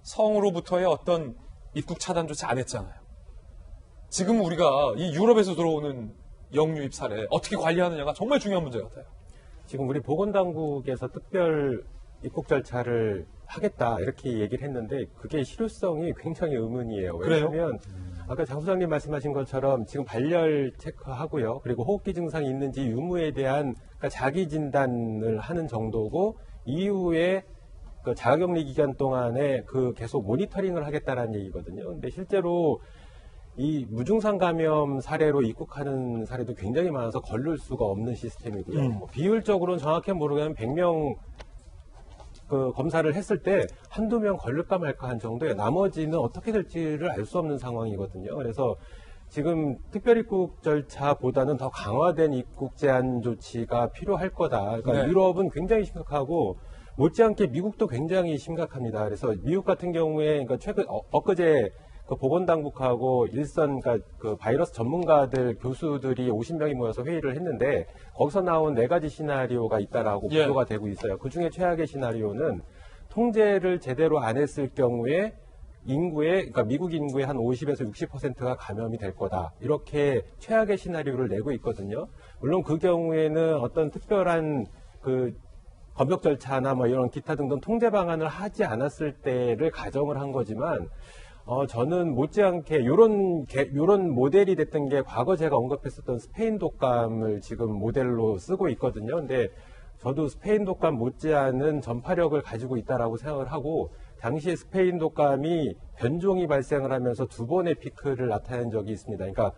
성으로부터의 어떤 입국 차단조차 안 했잖아요. 지금 우리가 이 유럽에서 들어오는 영유입 사례 어떻게 관리하느냐가 정말 중요한 문제 같아요. 지금 우리 보건당국에서 특별 입국 절차를 하겠다 이렇게 얘기를 했는데 그게 실효성이 굉장히 의문이에요. 왜냐하면 아까 장 소장님 말씀하신 것처럼 지금 발열 체크하고요. 그리고 호흡기 증상이 있는지 유무에 대한 그러니까 자기 진단을 하는 정도고 이후에 그 자가격리 기간 동안에 그 계속 모니터링을 하겠다라는 얘기거든요. 근데 실제로 이 무증상 감염 사례로 입국하는 사례도 굉장히 많아서 걸릴 수가 없는 시스템이고요. 비율적으로는 정확히 모르겠는 100명 그 검사를 했을 때 한두 명 걸릴까 말까 한 정도에 나머지는 어떻게 될지를 알 수 없는 상황이거든요. 그래서 지금 특별입국 절차보다는 더 강화된 입국 제한 조치가 필요할 거다. 그러니까 네. 유럽은 굉장히 심각하고 못지않게 미국도 굉장히 심각합니다. 그래서 미국 같은 경우에 그러니까 최근 엊그제 그 보건당국하고 일선 그러니까 그 바이러스 전문가들 교수들이 50명이 모여서 회의를 했는데 거기서 나온 4가지 시나리오가 있다라고 보도가 되고 있어요. 그 중에 최악의 시나리오는 통제를 제대로 안 했을 경우에 그러니까 미국 인구의 한 50에서 60%가 감염이 될 거다. 이렇게 최악의 시나리오를 내고 있거든요. 물론 그 경우에는 어떤 특별한 그 검역 절차나 뭐 이런 기타 등등 통제 방안을 하지 않았을 때를 가정을 한 거지만 저는 못지않게 요런 모델이 됐던 게 과거 제가 언급했었던 스페인 독감을 지금 모델로 쓰고 있거든요. 근데 저도 스페인 독감 못지않은 전파력을 가지고 있다라고 생각을 하고 당시에 스페인 독감이 변종이 발생을 하면서 2번의 피크를 나타낸 적이 있습니다. 그러니까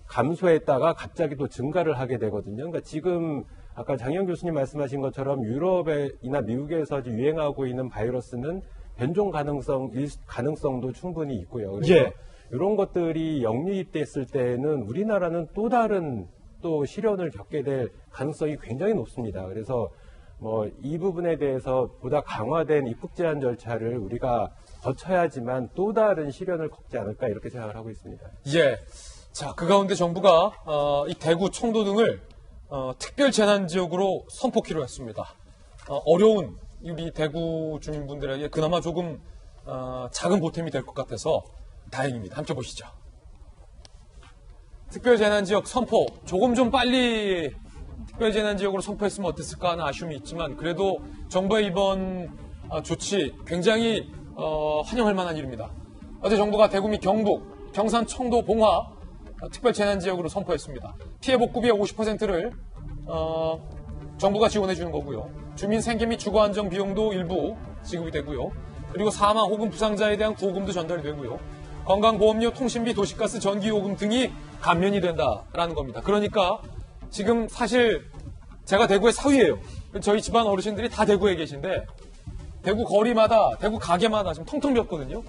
감소했다가 갑자기 또 증가를 하게 되거든요. 그러니까 지금 아까 장영 교수님 말씀하신 것처럼 유럽이나 미국에서 유행하고 있는 바이러스는 변종 가능성도 충분히 있고요. 그래서 이런 것들이 영유입됐을 때는 우리나라는 또 다른 또 시련을 겪게 될 가능성이 굉장히 높습니다. 그래서 뭐 이 부분에 대해서 보다 강화된 입국 제한 절차를 우리가 거쳐야지만 또 다른 시련을 겪지 않을까 이렇게 생각을 하고 있습니다. 예. 자, 그 가운데 정부가 이 대구, 청도 등을 특별 재난 지역으로 선포키로 했습니다. 어려운 우리 대구 주민분들에게 그나마 조금 작은 보탬이 될 것 같아서 다행입니다. 함께 보시죠. 특별재난지역 선포, 조금 좀 빨리 특별재난지역으로 선포했으면 어땠을까 하는 아쉬움이 있지만 그래도 정부의 이번 조치 굉장히 환영할 만한 일입니다. 어제 정부가 대구 및 경북, 경산, 청도, 봉화 특별재난지역으로 선포했습니다. 피해 복구비의 50%를 정부가 지원해 주는 거고요. 주민 생계 및 주거 안정 비용도 일부 지급이 되고요. 그리고 사망 혹은 부상자에 대한 구호금도 전달이 되고요. 건강보험료, 통신비, 도시가스, 전기요금 등이 감면이 된다라는 겁니다. 그러니까 지금 사실 제가 대구의 사위예요. 저희 집안 어르신들이 다 대구에 계신데 대구 거리마다, 대구 가게마다 지금 텅텅 비었거든요.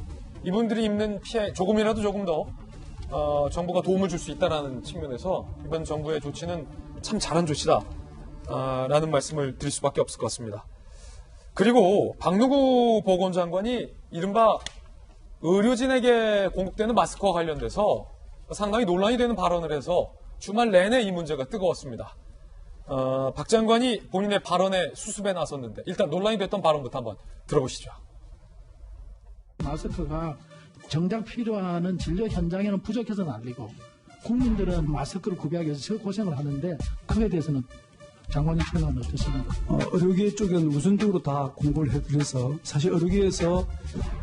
이분들이 입는 피해 조금이라도 조금 더 정부가 도움을 줄 수 있다는 측면에서 이번 정부의 조치는 참 잘한 조치다 라는 말씀을 드릴 수밖에 없을 것 같습니다. 그리고 박누구 보건장관이 이른바 의료진에게 공급되는 마스크와 관련돼서 상당히 논란이 되는 발언을 해서 주말 내내 이 문제가 뜨거웠습니다. 박 장관이 본인의 발언에 수습에 나섰는데 일단 논란이 됐던 발언부터 한번 들어보시죠. 마스크가 정작 필요한 진료 현장에는 부족해서 난리고 국민들은 마스크를 구비하기 위해서 저 고생을 하는데 그에 대해서는 장관님 생각은 어떻습니까? 의료계 쪽은 우선적으로 다 공부를 해드려서 사실 의료계에서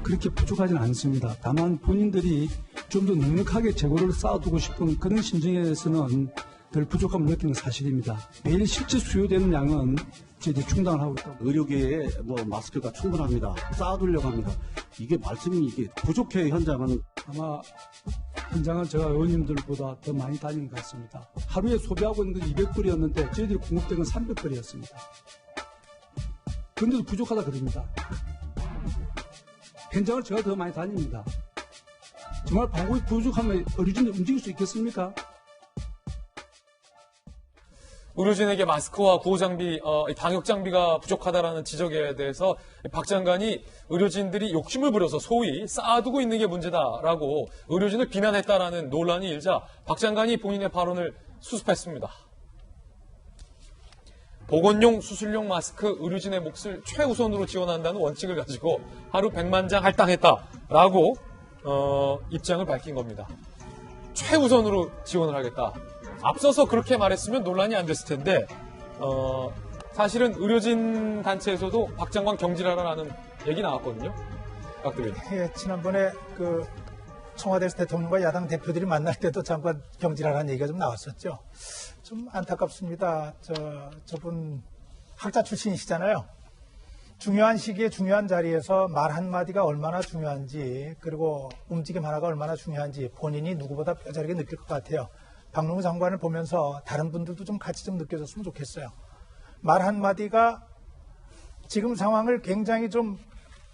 그렇게 부족하지는 않습니다. 다만 본인들이 좀 더 넉넉하게 재고를 쌓아두고 싶은 그런 심정에서는 덜 부족함을 느끼는 사실입니다. 매일 실제 수요되는 양은 이제 충당을 하고 있다. 의료계에 마스크가 충분합니다. 쌓아두려고 합니다. 이게 말씀이 이게 부족해 현장은 아마 현장은 제가 의원님들보다 더 많이 다니는 것 같습니다. 하루에 소비하고 있는 건 200불이었는데 저희들이 공급된 건 300불이었습니다. 그런데도 부족하다 그럽니다. 현장을 제가 더 많이 다닙니다. 정말 방법이 부족하면 의료진이 움직일 수 있겠습니까? 의료진에게 마스크와 구호장비, 방역장비가 부족하다라는 지적에 대해서 박 장관이 의료진들이 욕심을 부려서 소위 쌓아두고 있는 게 문제다라고 의료진을 비난했다라는 논란이 일자 박 장관이 본인의 발언을 수습했습니다. 보건용 수술용 마스크 의료진의 몫을 최우선으로 지원한다는 원칙을 가지고 하루 100만 장 할당했다라고 입장을 밝힌 겁니다. 최우선으로 지원을 하겠다. 앞서서 그렇게 말했으면 논란이 안 됐을 텐데 사실은 의료진 단체에서도 박 장관 경질하라라는 얘기 나왔거든요. 박 대변인. 예, 지난번에 그 청와대에서 대통령과 야당 대표들이 만날 때도 잠깐 경질하라는 얘기가 좀 나왔었죠. 좀 안타깝습니다. 저분 학자 출신이시잖아요. 중요한 시기에 중요한 자리에서 말 한마디가 얼마나 중요한지 그리고 움직임 하나가 얼마나 중요한지 본인이 누구보다 뼈저리게 느낄 것 같아요. 박능우 장관을 보면서 다른 분들도 좀 같이 좀 느껴졌으면 좋겠어요. 말 한마디가 지금 상황을 굉장히 좀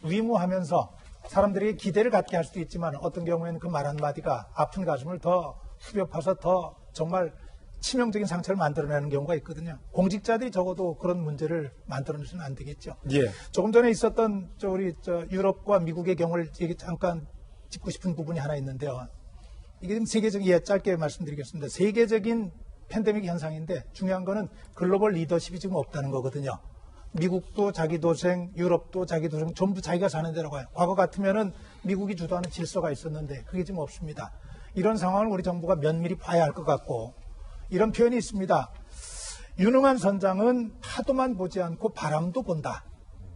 위무하면서 사람들에게 기대를 갖게 할 수도 있지만 어떤 경우에는 그 말 한마디가 아픈 가슴을 더 후벼 파서 더 정말 치명적인 상처를 만들어내는 경우가 있거든요. 공직자들이 적어도 그런 문제를 만들어내서는 안 되겠죠. 예. 조금 전에 있었던 우리 유럽과 미국의 경우를 잠깐 짚고 싶은 부분이 하나 있는데요. 이게 좀 세계적인, 짧게 말씀드리겠습니다. 세계적인 팬데믹 현상인데 중요한 거는 글로벌 리더십이 지금 없다는 거거든요. 미국도 자기 도생, 유럽도 자기 도생, 전부 자기가 사는 데로 가요. 과거 같으면은 미국이 주도하는 질서가 있었는데 그게 지금 없습니다. 이런 상황을 우리 정부가 면밀히 봐야 할 것 같고 이런 표현이 있습니다. 유능한 선장은 파도만 보지 않고 바람도 본다.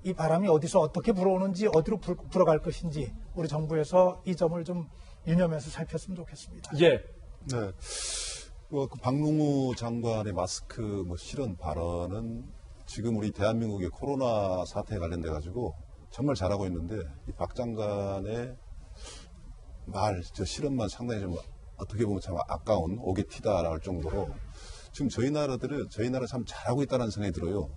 이 바람이 어디서 어떻게 불어오는지 어디로 불어갈 것인지 우리 정부에서 이 점을 좀 유념해서 살폈으면 좋겠습니다. 예. 네. 그 박능우 장관의 마스크 실언 발언은 지금 우리 대한민국의 코로나 사태에 관련돼 가지고 정말 잘하고 있는데 이 박 장관의 실언만 상당히 좀 어떻게 보면 참 아까운 오게 티다라고 할 정도로 지금 저희 나라 참 잘하고 있다는 생각이 들어요.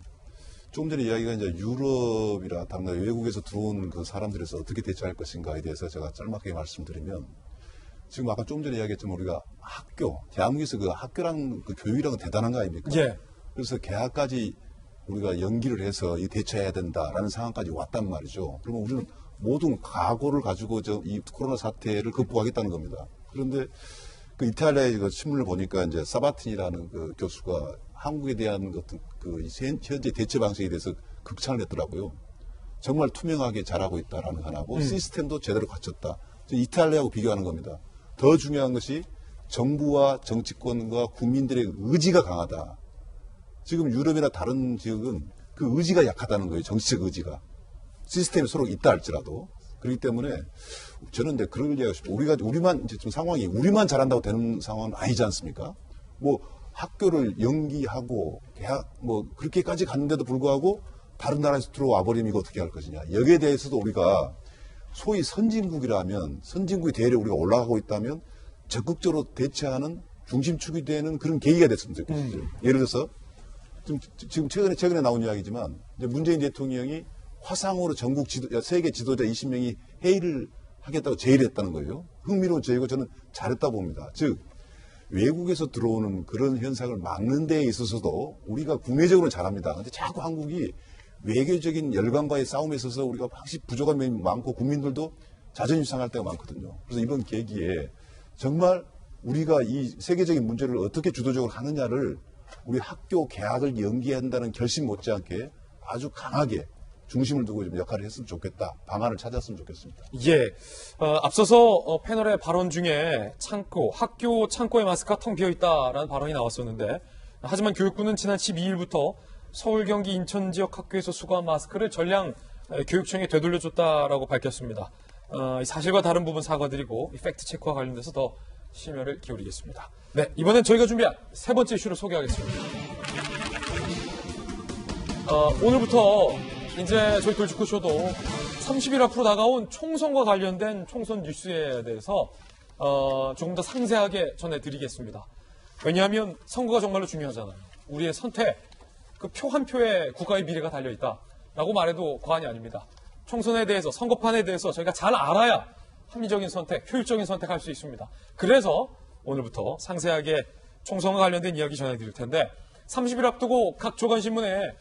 조금 전에 이야기가 이제 유럽이라 다른 외국에서 들어온 그 사람들에서 어떻게 대처할 것인가에 대해서 제가 짤막하게 말씀드리면 지금 아까 조금 전에 이야기했지만 우리가 대한민국에서 그 학교랑 그 교육이랑은 대단한 거 아닙니까? 예. 그래서 개학까지 우리가 연기를 해서 대처해야 된다라는 상황까지 왔단 말이죠. 그러면 우리는 모든 각오를 가지고 이 코로나 사태를 극복하겠다는 겁니다. 그런데 그 이탈리아의 그 신문을 보니까 이제 사바틴이라는 그 교수가 한국에 대한 그 현재 대처 방식에 대해서 극찬을 했더라고요. 정말 투명하게 잘하고 있다라는 하나고 시스템도 제대로 갖췄다. 이탈리아하고 비교하는 겁니다. 더 중요한 것이 정부와 정치권과 국민들의 의지가 강하다. 지금 유럽이나 다른 지역은 그 의지가 약하다는 거예요. 정치적 의지가. 시스템이 서로 있다 할지라도. 그렇기 때문에 저는 이제 그런 걸 이야기하고 싶어요. 우리만 이제 지금 상황이 우리만 잘한다고 되는 상황은 아니지 않습니까? 학교를 연기하고 그렇게까지 갔는데도 불구하고 다른 나라에서 들어와 버리면 이거 어떻게 할 것이냐. 여기에 대해서도 우리가 소위 선진국이라면 선진국의 대열에 우리가 올라가고 있다면 적극적으로 대처하는 중심축이 되는 그런 계기가 됐으면 좋겠어요. 예를 들어서 지금 최근에 나온 이야기지만 이제 문재인 대통령이 화상으로 전국 세계 지도자 20명이 회의를 하겠다고 제의를 했다는 거예요. 흥미로운 제의고 저는 잘했다고 봅니다. 즉 외국에서 들어오는 그런 현상을 막는 데에 있어서도 우리가 국내적으로는 잘합니다. 근데 자꾸 한국이 외교적인 열강과의 싸움에 있어서 우리가 확실히 부족한 면이 많고 국민들도 자존심 상할 때가 많거든요. 그래서 이번 계기에 정말 우리가 이 세계적인 문제를 어떻게 주도적으로 하느냐를 우리 학교 개학을 연기한다는 결심 못지않게 아주 강하게 중심을 두고 좀 역할을 했으면 좋겠다. 방안을 찾았으면 좋겠습니다. 예. 앞서서 패널의 발언 중에 학교 창고의 마스크가 텅 비어있다라는 발언이 나왔었는데 하지만 교육부는 지난 12일부터 서울, 경기, 인천 지역 학교에서 수거한 마스크를 전량 교육청에 되돌려줬다라고 밝혔습니다. 이 사실과 다른 부분 사과드리고 이 팩트 체크와 관련돼서 더 심혈을 기울이겠습니다. 네, 이번엔 저희가 준비한 세 번째 이슈를 소개하겠습니다. 오늘부터 이제 저희 돌직구쇼도 30일 앞으로 다가온 총선과 관련된 총선 뉴스에 대해서 조금 더 상세하게 전해드리겠습니다. 왜냐하면 선거가 정말로 중요하잖아요. 우리의 선택, 그 표 한 표에 국가의 미래가 달려있다라고 말해도 과언이 아닙니다. 총선에 대해서, 선거판에 대해서 저희가 잘 알아야 합리적인 선택, 효율적인 선택할 수 있습니다. 그래서 오늘부터 상세하게 총선과 관련된 이야기 전해드릴 텐데 30일 앞두고 각 조간신문에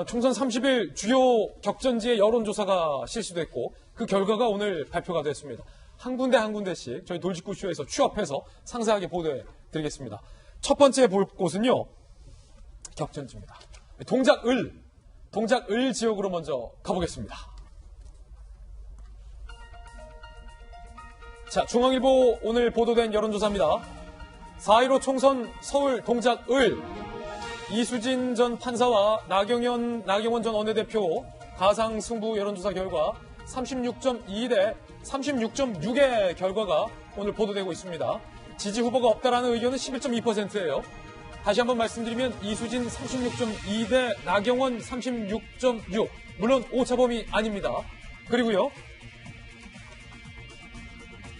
총선 30일 주요 격전지의 여론조사가 실시됐고 그 결과가 오늘 발표가 됐습니다. 한 군데 한 군데씩 저희 돌직구쇼에서 취합해서 상세하게 보도해드리겠습니다. 첫 번째 볼 곳은요. 격전지입니다. 동작을 지역으로 먼저 가보겠습니다. 자, 중앙일보 오늘 보도된 여론조사입니다. 4.15 총선 서울 동작을 이수진 전 판사와 나경원 전 원내대표 가상 승부 여론조사 결과 36.2 대 36.6의 결과가 오늘 보도되고 있습니다. 지지 후보가 없다라는 의견은 11.2%예요. 다시 한번 말씀드리면 이수진 36.2 대 나경원 36.6. 물론 오차범위 아닙니다. 그리고요.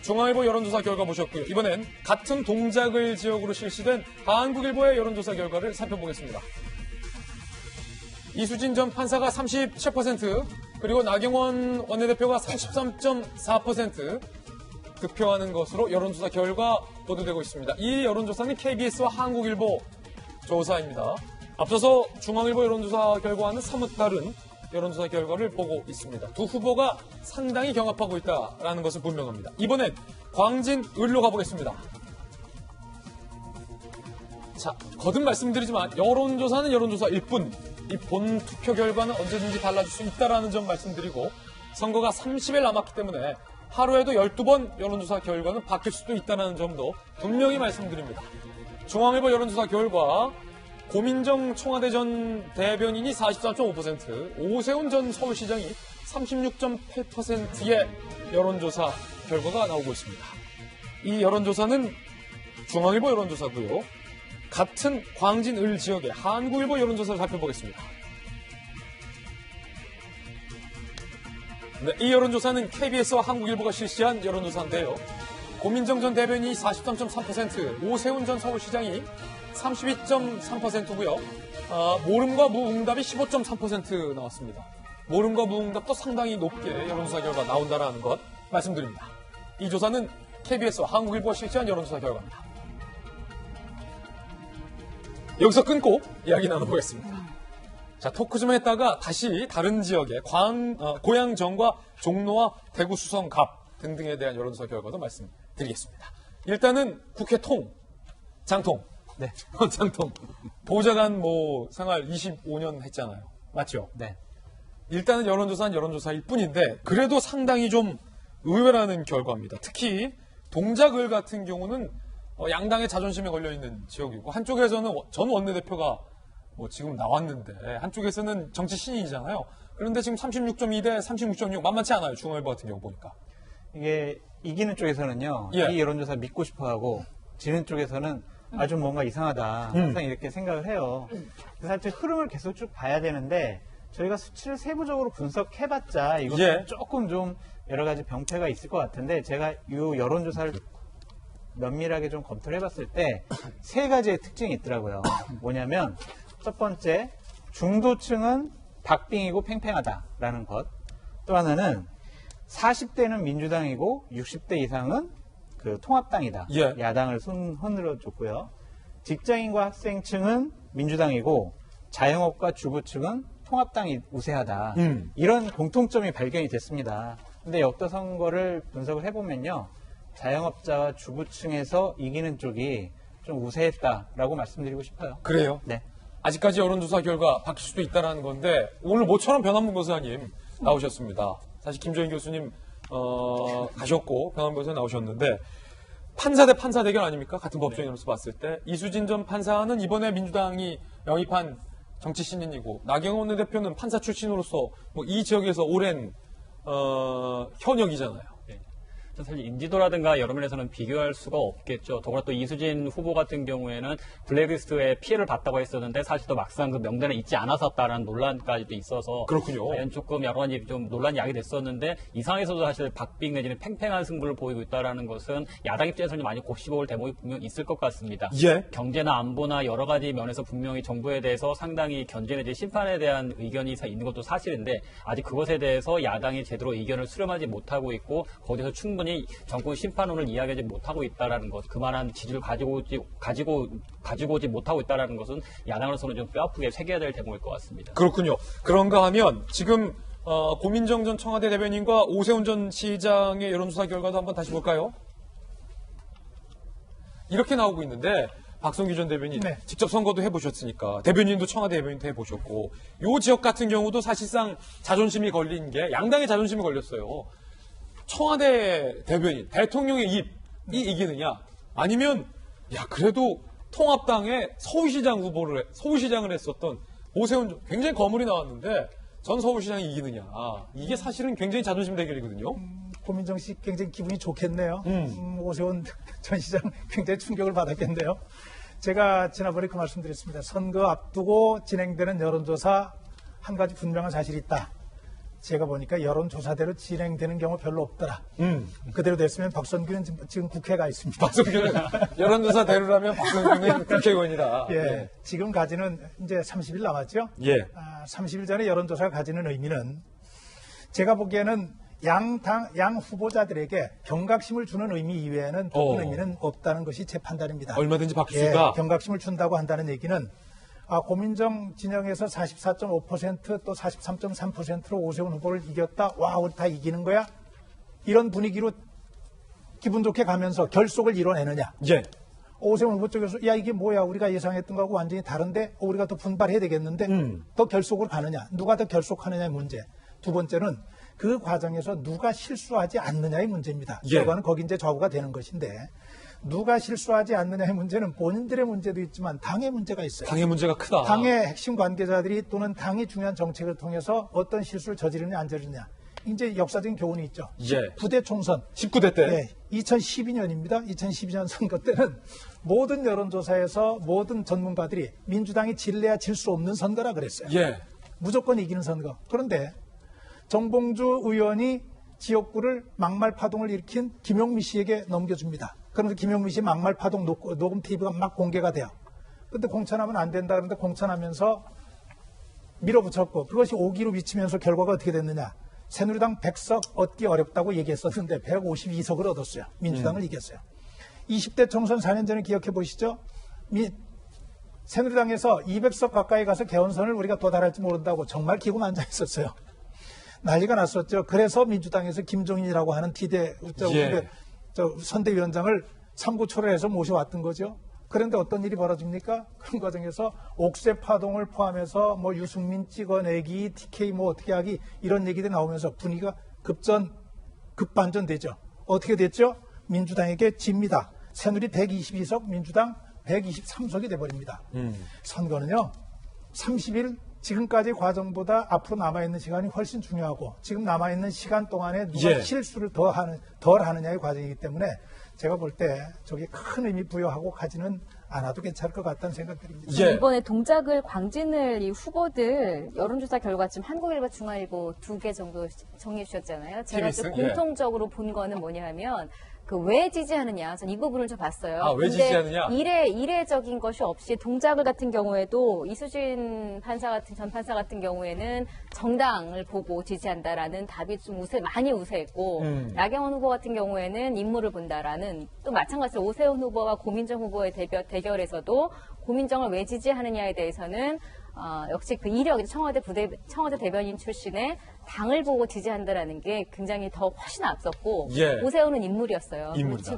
중앙일보 여론조사 결과 보셨고요. 이번엔 같은 동작을 지역으로 실시된 한국일보의 여론조사 결과를 살펴보겠습니다. 이수진 전 판사가 37%, 그리고 나경원 원내대표가 33.4% 득표하는 것으로 여론조사 결과 보도되고 있습니다. 이 여론조사는 KBS와 한국일보 조사입니다. 앞서서 중앙일보 여론조사 결과와는 사뭇 다른 여론조사 결과를 보고 있습니다. 두 후보가 상당히 경합하고 있다는 것은 분명합니다. 이번엔 광진을로 가보겠습니다. 자, 거듭 말씀드리지만 여론조사는 여론조사일 뿐, 이 본 투표 결과는 언제든지 달라질 수 있다는 점 말씀드리고 선거가 30일 남았기 때문에 하루에도 12번 여론조사 결과는 바뀔 수도 있다는 점도 분명히 말씀드립니다. 중앙일보 여론조사 결과 고민정 청와대 전 대변인이 44.5%, 오세훈 전 서울시장이 36.8%의 여론조사 결과가 나오고 있습니다. 이 여론조사는 중앙일보 여론조사고요. 같은 광진을 지역의 한국일보 여론조사를 살펴보겠습니다. 네, 이 여론조사는 KBS와 한국일보가 실시한 여론조사인데요. 고민정 전 대변인이 43.3%, 오세훈 전 서울시장이 32.3%고요. 모름과 무응답이 15.3% 나왔습니다. 모름과 무응답도 상당히 높게 여론조사 결과 나온다는 것 말씀드립니다. 이 조사는 KBS와 한국일보가 실시한 여론조사 결과입니다. 여기서 끊고 이야기 나눠보겠습니다. 자, 토크 좀 했다가 다시 다른 지역의 고양정과 종로와 대구 수성갑 등등에 대한 여론조사 결과도 말씀드리겠습니다. 일단은 국회 장통. 네. 장통. 보좌관 생활 25년 했잖아요. 맞죠? 네. 일단은 여론조사는 여론조사일 뿐인데 그래도 상당히 좀 의외라는 결과입니다. 특히 동작을 같은 경우는 양당의 자존심에 걸려있는 지역이고 한쪽에서는 전 원내대표가 지금 나왔는데 한쪽에서는 정치 신인이잖아요. 그런데 지금 36.2 대 36.6 만만치 않아요. 중앙일보 같은 경우 보니까. 이게 이기는 쪽에서는요. 예. 이 여론조사 믿고 싶어하고 지는 쪽에서는 아주 뭔가 이상하다. 항상 이렇게 생각을 해요. 그래서 사실 흐름을 계속 쭉 봐야 되는데 저희가 수치를 세부적으로 분석해봤자 이것도 예. 조금 좀 여러 가지 병폐가 있을 것 같은데 제가 이 여론조사를 면밀하게 좀 검토를 해봤을 때 세 가지의 특징이 있더라고요. 뭐냐면 첫 번째, 중도층은 박빙이고 팽팽하다라는 것. 또 하나는 40대는 민주당이고 60대 이상은 그 통합당이다. 예. 야당을 흔들어 줬고요. 직장인과 학생층은 민주당이고 자영업과 주부층은 통합당이 우세하다. 이런 공통점이 발견이 됐습니다. 근데 역대 선거를 분석을 해보면요. 자영업자와 주부층에서 이기는 쪽이 좀 우세했다라고 말씀드리고 싶어요. 그래요? 네. 아직까지 여론조사 결과 바뀔 수도 있다는 건데 오늘 모처럼 변한문 교수님 나오셨습니다. 사실 김정인 교수님 가셨고 변한문 교수 나오셨는데 판사 대 판사 대결 아닙니까? 같은 법조인으로서 봤을 때 이수진 전 판사는 이번에 민주당이 영입한 정치 신인이고 나경원 원내대표는 판사 출신으로서 이 지역에서 오랜 현역이잖아요. 네. 것은 사실 인지도라든가 여러 면에서는 비교할 수가 없겠죠. 더구나 또 이수진 후보 같은 경우에는 블랙리스트에 피해를 봤다고 했었는데 사실 또 막상 그 명단에 있지 않았었다라는 논란까지도 있어서 그렇군요. 과연 조금 여러 가지 좀 논란이 야기 됐었는데 이 상황에서도 사실 박빙 내지는 팽팽한 승부를 보이고 있다라는 것은 야당 입장에서는 많이 곱씹어올 대목이 분명 있을 것 같습니다. 예. 경제나 안보나 여러 가지 면에서 분명히 정부에 대해서 상당히 견제 내지 심판에 대한 의견이 있는 것도 사실인데 아직 그것에 대해서 야당이 제대로 의견을 수렴하지 못하고 있고 거기서 충분히 정권 심판론을 이야기하지 못하고 있다라는 것, 그만한 지지를 가지고 오지 못하고 있다라는 것은 야당으로서는 좀 뼈아프게 새겨야 될 대목일 것 같습니다. 그렇군요. 그런가 하면 지금 고민정 전 청와대 대변인과 오세훈 전 시장의 여론조사 결과도 한번 다시 볼까요? 이렇게 나오고 있는데 박성규 전 대변인 네. 직접 선거도 해보셨으니까 대변인도 청와대 대변인도 해보셨고 이 지역 같은 경우도 사실상 자존심이 걸린 게 양당의 자존심이 걸렸어요. 청와대 대변인 대통령의 입이 이기느냐 아니면 야 그래도 통합당의 서울시장을 했었던 오세훈 굉장히 거물이 나왔는데 전 서울시장이 이기느냐 이게 사실은 굉장히 자존심 대결이거든요. 고민정 씨 굉장히 기분이 좋겠네요. 오세훈 전 시장 굉장히 충격을 받았겠네요. 제가 지난번에 그 말씀드렸습니다. 선거 앞두고 진행되는 여론조사 한 가지 분명한 사실이 있다. 제가 보니까 여론조사대로 진행되는 경우 별로 없더라. 그대로 됐으면 박성규는 지금 국회에 가 있습니다. 박성규는 여론조사대로라면 박성규는 국회의원이다. 예, 예. 지금까지는 이제 30일 남았죠. 예. 30일 전에 여론조사가 가지는 의미는 제가 보기에는 양 후보자들에게 경각심을 주는 의미 이외에는 다른 의미는 없다는 것이 제 판단입니다. 얼마든지 바뀔 수 있다. 경각심을 준다고 한다는 얘기는 고민정 진영에서 44.5% 또 43.3%로 오세훈 후보를 이겼다. 와, 우리 다 이기는 거야? 이런 분위기로 기분 좋게 가면서 결속을 이뤄내느냐. 예. 오세훈 후보 쪽에서 야 이게 뭐야 우리가 예상했던 거하고 완전히 다른데 우리가 더 분발해야 되겠는데 더 결속으로 가느냐. 누가 더 결속하느냐의 문제. 두 번째는 그 과정에서 누가 실수하지 않느냐의 문제입니다. 예. 결과는 거기 이제 좌우가 되는 것인데 누가 실수하지 않느냐의 문제는 본인들의 문제도 있지만 당의 문제가 있어요. 당의 문제가 크다. 당의 핵심 관계자들이 또는 당이 중요한 정책을 통해서 어떤 실수를 저지르느냐 안 저지르느냐. 이제 역사적인 교훈이 있죠. 예. 19대 총선. 19대 때. 네, 2012년입니다. 2012년 선거 때는 모든 여론조사에서 모든 전문가들이 민주당이 질래야 질 수 없는 선거라 그랬어요. 예. 무조건 이기는 선거. 그런데 정봉주 의원이 지역구를 막말 파동을 일으킨 김용미 씨에게 넘겨줍니다. 그런데 김용미 씨 막말 파동 녹음 테이프가 막 공개가 돼요. 근데 공천하면 안 된다 그런데 공천하면서 밀어붙였고 그것이 오기로 미치면서 결과가 어떻게 됐느냐. 새누리당 100석 얻기 어렵다고 얘기했었는데 152석을 얻었어요. 민주당을 이겼어요. 20대 총선 4년 전에 기억해 보시죠. 새누리당에서 200석 가까이 가서 개헌선을 우리가 도달할지 모른다고 정말 기고만장했었어요. 난리가 났었죠. 그래서 민주당에서 김종인이라고 하는 선대위원장을 삼고초를 해서 모셔왔던 거죠. 그런데 어떤 일이 벌어집니까? 그런 과정에서 옥새 파동을 포함해서 뭐 유승민 찍어내기, TK 뭐 어떻게 하기 이런 얘기들이 나오면서 분위기가 급반전되죠. 어떻게 됐죠? 민주당에게 집니다. 새누리 122석, 민주당 123석이 돼버립니다. 선거는요. 30일 지금까지 과정보다 앞으로 남아있는 시간이 훨씬 중요하고 지금 남아있는 시간 동안에 누가 실수를 덜 하느냐의 과정이기 때문에 제가 볼 때 저게 큰 의미 부여하고 가지는 않아도 괜찮을 것 같다는 생각들입니다. 이번에 동작을 광진을 이 후보들 여론조사 결과 지금 한국일보, 중앙일보 2개 정도 정리해 주셨잖아요. 제가 좀 공통적으로 본 거는 뭐냐 하면 왜 지지하느냐. 전 이 부분을 좀 봤어요. 왜 지지하느냐? 이례적인 것이 없이 동작을 같은 경우에도 이수진 전 판사 같은 경우에는 정당을 보고 지지한다라는 답이 좀 많이 우세했고 나경원 후보 같은 경우에는 인물을 본다라는 또 마찬가지로 오세훈 후보와 고민정 후보의 대결에서도 고민정을 왜 지지하느냐에 대해서는 역시 그 이력, 청와대 대변인 출신의 당을 보고 지지한다라는 게 굉장히 더 훨씬 앞섰고 오세훈은 인물이었어요.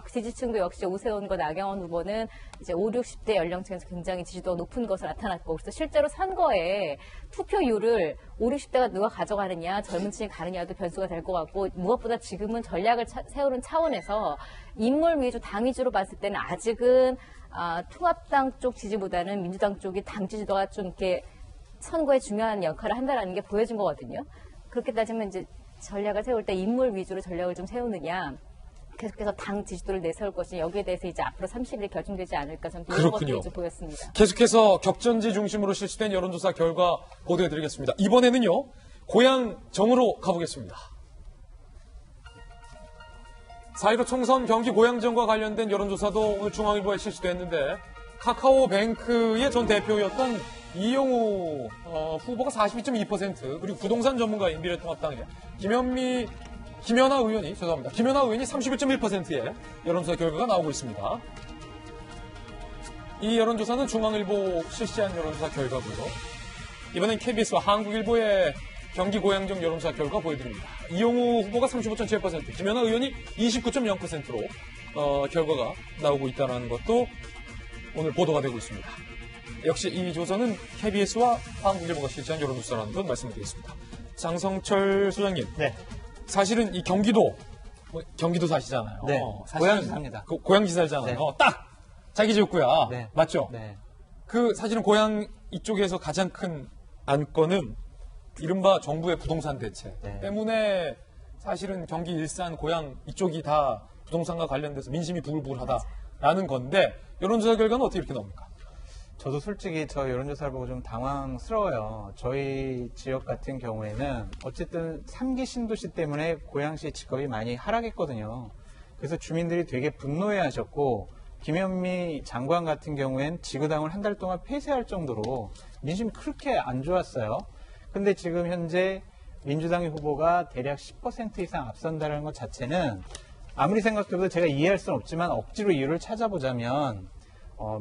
지지층도 역시 오세훈과 나경원 후보는 이제 5, 60대 연령층에서 굉장히 지지도가 높은 것으로 나타났고 그래서 실제로 선거에 투표율을 5, 60대가 누가 가져가느냐 젊은 층이 가느냐도 변수가 될 것 같고 무엇보다 지금은 전략을 세우는 차원에서 인물 위주, 당 위주로 봤을 때는 아직은 통합당 쪽 지지보다는 민주당 쪽이 당 지지도가 좀 이렇게 선거에 중요한 역할을 한다라는 게 보여진 거거든요. 그렇게 따지면 이제 전략을 세울 때 인물 위주로 전략을 좀 세우느냐, 계속해서 당 지지도를 내세울 것이냐 여기에 대해서 이제 앞으로 30일에 결정되지 않을까 저는 이런 것들이 좀 보였습니다. 계속해서 격전지 중심으로 실시된 여론조사 결과 보도해드리겠습니다. 이번에는요. 고양정으로 가보겠습니다. 4.15 총선 경기 고양정과 관련된 여론조사도 오늘 중앙일보에 실시됐는데 카카오뱅크의 전 대표였던 이용우 후보가 42.2% 그리고 부동산 전문가인 미래통합당의 김연아 의원이 39.1%의 여론조사 결과가 나오고 있습니다. 이 여론조사는 중앙일보 실시한 여론조사 결과고요. 이번엔 KBS와 한국일보의 경기 고양정 여론조사 결과 보여드립니다. 이용우 후보가 35.7%, 김연아 의원이 29.0%로 결과가 나오고 있다는 것도 오늘 보도가 되고 있습니다. 역시 이 조사는 KBS와 한국일보가 실시한 여론조사라는 건 말씀드리겠습니다. 장성철 소장님. 네. 사실은 이 경기도 사시잖아요. 네. 고양지사입니다. 고양지 살잖아요. 네. 딱 자기 지역구야. 네. 맞죠? 네. 그 사실은 고양 이쪽에서 가장 큰 안건은 이른바 정부의 부동산 대책 때문에 사실은 경기 일산 고양 이쪽이 다 부동산과 관련돼서 민심이 부글부글하다라는 건데 여론조사 결과는 어떻게 이렇게 나옵니까? 저도 솔직히 저 여론조사를 보고 좀 당황스러워요. 저희 지역 같은 경우에는 어쨌든 3기 신도시 때문에 고양시 집값이 많이 하락했거든요. 그래서 주민들이 되게 분노해하셨고 김현미 장관 같은 경우엔 지구당을 한 달 동안 폐쇄할 정도로 민심이 그렇게 안 좋았어요. 근데 지금 현재 민주당의 후보가 대략 10% 이상 앞선다는 것 자체는 아무리 생각해도 제가 이해할 수는 없지만 억지로 이유를 찾아보자면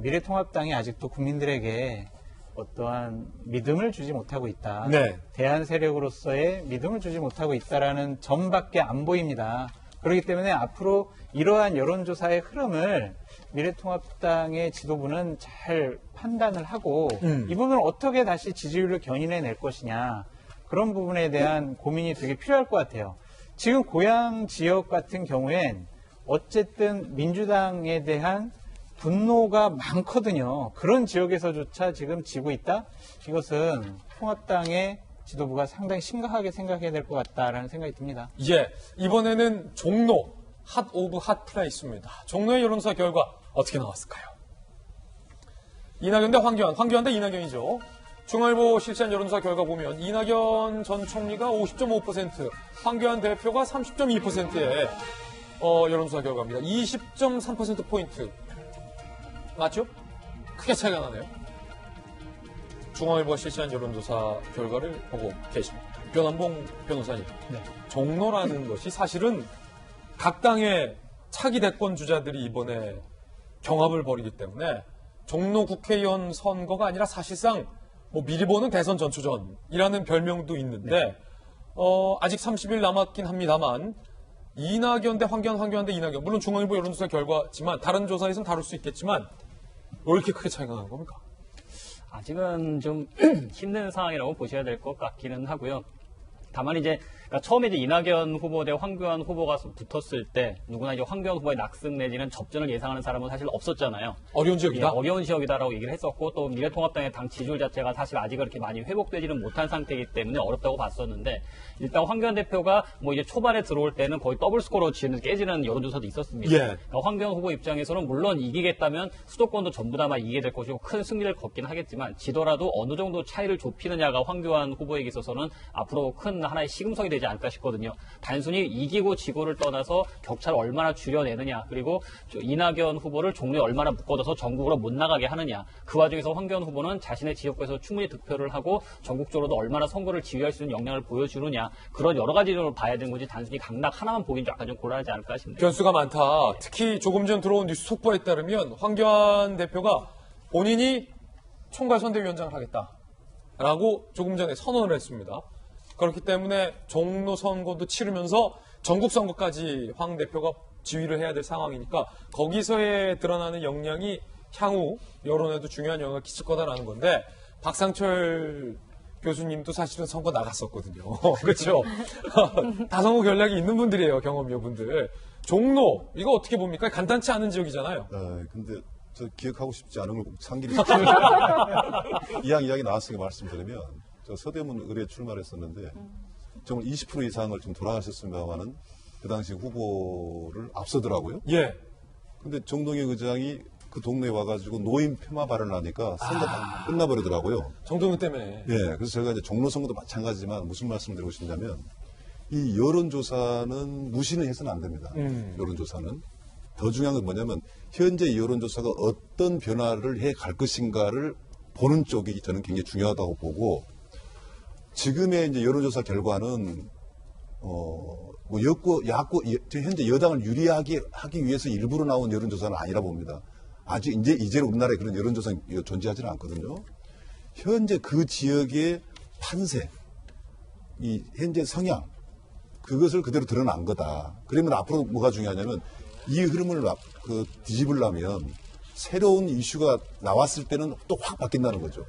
미래통합당이 아직도 국민들에게 어떠한 믿음을 주지 못하고 있다. 네. 대안 세력으로서의 믿음을 주지 못하고 있다라는 점밖에 안 보입니다. 그렇기 때문에 앞으로 이러한 여론조사의 흐름을 미래통합당의 지도부는 잘 판단을 하고 이 부분을 어떻게 다시 지지율을 견인해낼 것이냐 그런 부분에 대한 고민이 되게 필요할 것 같아요. 지금 고양 지역 같은 경우엔 어쨌든 민주당에 대한 분노가 많거든요. 그런 지역에서조차 지금 지고 있다? 이것은 통합당의 지도부가 상당히 심각하게 생각해야 될 것 같다라는 생각이 듭니다. 예, 이번에는 종로 핫 오브 핫 플레이스입니다. 종로의 여론조사 결과 어떻게 나왔을까요? 이낙연 대 황교안 대 이낙연이죠. 중앙일보 실시한 여론조사 결과 보면 이낙연 전 총리가 50.5%, 황교안 대표가 30.2%의 여론조사 결과입니다. 20.3%포인트. 맞죠? 크게 차이가 나네요. 중앙일보가 실시한 여론조사 결과를 보고 계십니다. 변한봉 변호사님. 네. 종로라는 것이 사실은 각 당의 차기 대권 주자들이 이번에 경합을 벌이기 때문에 종로 국회의원 선거가 아니라 사실상 미리 보는 대선 전초전이라는 별명도 있는데 아직 30일 남았긴 합니다만 이낙연 대 황교안 대 이낙연 물론 중앙일보 여론조사 결과지만 다른 조사에서는 다룰 수 있겠지만 왜 이렇게 크게 차이가 나는 겁니까? 아직은 좀 힘든 상황이라고 보셔야 될 것 같기는 하고요. 다만 이제 처음에 이제 이낙연 후보 대 황교안 후보가 붙었을 때 누구나 이제 황교안 후보의 낙승 내지는 접전을 예상하는 사람은 사실 없었잖아요. 어려운 지역이다? 예, 어려운 지역이다라고 얘기를 했었고 또 미래통합당의 당 지지율 자체가 사실 아직 그렇게 많이 회복되지는 못한 상태이기 때문에 어렵다고 봤었는데 일단 황교안 대표가 이제 초반에 들어올 때는 거의 더블 스코어로 깨지는 여론조사도 있었습니다. 예. 그러니까 황교안 후보 입장에서는 물론 이기겠다면 수도권도 전부 다 이기게 될 것이고 큰 승리를 거긴 하겠지만 지더라도 어느 정도 차이를 좁히느냐가 황교안 후보에게 있어서는 앞으로 큰 하나의 시금석이 되지 않을까 싶거든요. 단순히 이기고 지고를 떠나서 격차를 얼마나 줄여내느냐 그리고 이낙연 후보를 종로에 얼마나 묶어둬서 전국으로 못 나가게 하느냐 그 와중에서 황교안 후보는 자신의 지역구에서 충분히 득표를 하고 전국적으로도 얼마나 선거를 지휘할 수 있는 역량을 보여주느냐 그런 여러 가지를 봐야 되는 거지 단순히 강락 하나만 보긴 약간 좀 곤란하지 않을까 싶네요. 변수가 많다. 특히 조금 전 들어온 뉴스 속보에 따르면 황교안 대표가 본인이 총괄선대위원장을 하겠다라고 조금 전에 선언을 했습니다. 그렇기 때문에 종로 선거도 치르면서 전국 선거까지 황 대표가 지휘를 해야 될 상황이니까 거기서의 드러나는 역량이 향후 여론에도 중요한 영향을 끼칠 거다라는 건데 박상철 교수님도 사실은 선거 나갔었거든요. 그렇죠? 다 선거 전략이 있는 분들이에요. 경험이요 분들. 종로 이거 어떻게 봅니까? 간단치 않은 지역이잖아요. 근데 저 기억하고 싶지 않은 걸 상기를 이야기 나왔으니까 말씀드리면 저 서대문 의뢰에 출마를 했었는데 정말 20% 이상을 좀 돌아가셨습니다만은 그 당시 후보를 앞서더라고요. 예. 근데 정동영 의장이 그 동네에 와가지고 노인 폄하 발언을 하니까 선거 다 끝나버리더라고요. 정동영 때문에. 예. 그래서 제가 이제 종로 선거도 마찬가지지만 무슨 말씀을 드리고 싶냐면 이 여론조사는 무시는 해서는 안 됩니다. 여론조사는. 더 중요한 건 뭐냐면 현재 여론조사가 어떤 변화를 해 갈 것인가를 보는 쪽이 저는 굉장히 중요하다고 보고 지금의 이제 여론조사 결과는 뭐 현재 여당을 유리하게 하기 위해서 일부러 나온 여론조사는 아니라 봅니다. 아직 이제는 우리나라에 그런 여론조사는 존재하지는 않거든요. 현재 그 지역의 판세, 이 현재 성향, 그것을 그대로 드러난 거다. 그러면 앞으로 뭐가 중요하냐면 이 흐름을 뒤집으려면 새로운 이슈가 나왔을 때는 또 확 바뀐다는 거죠.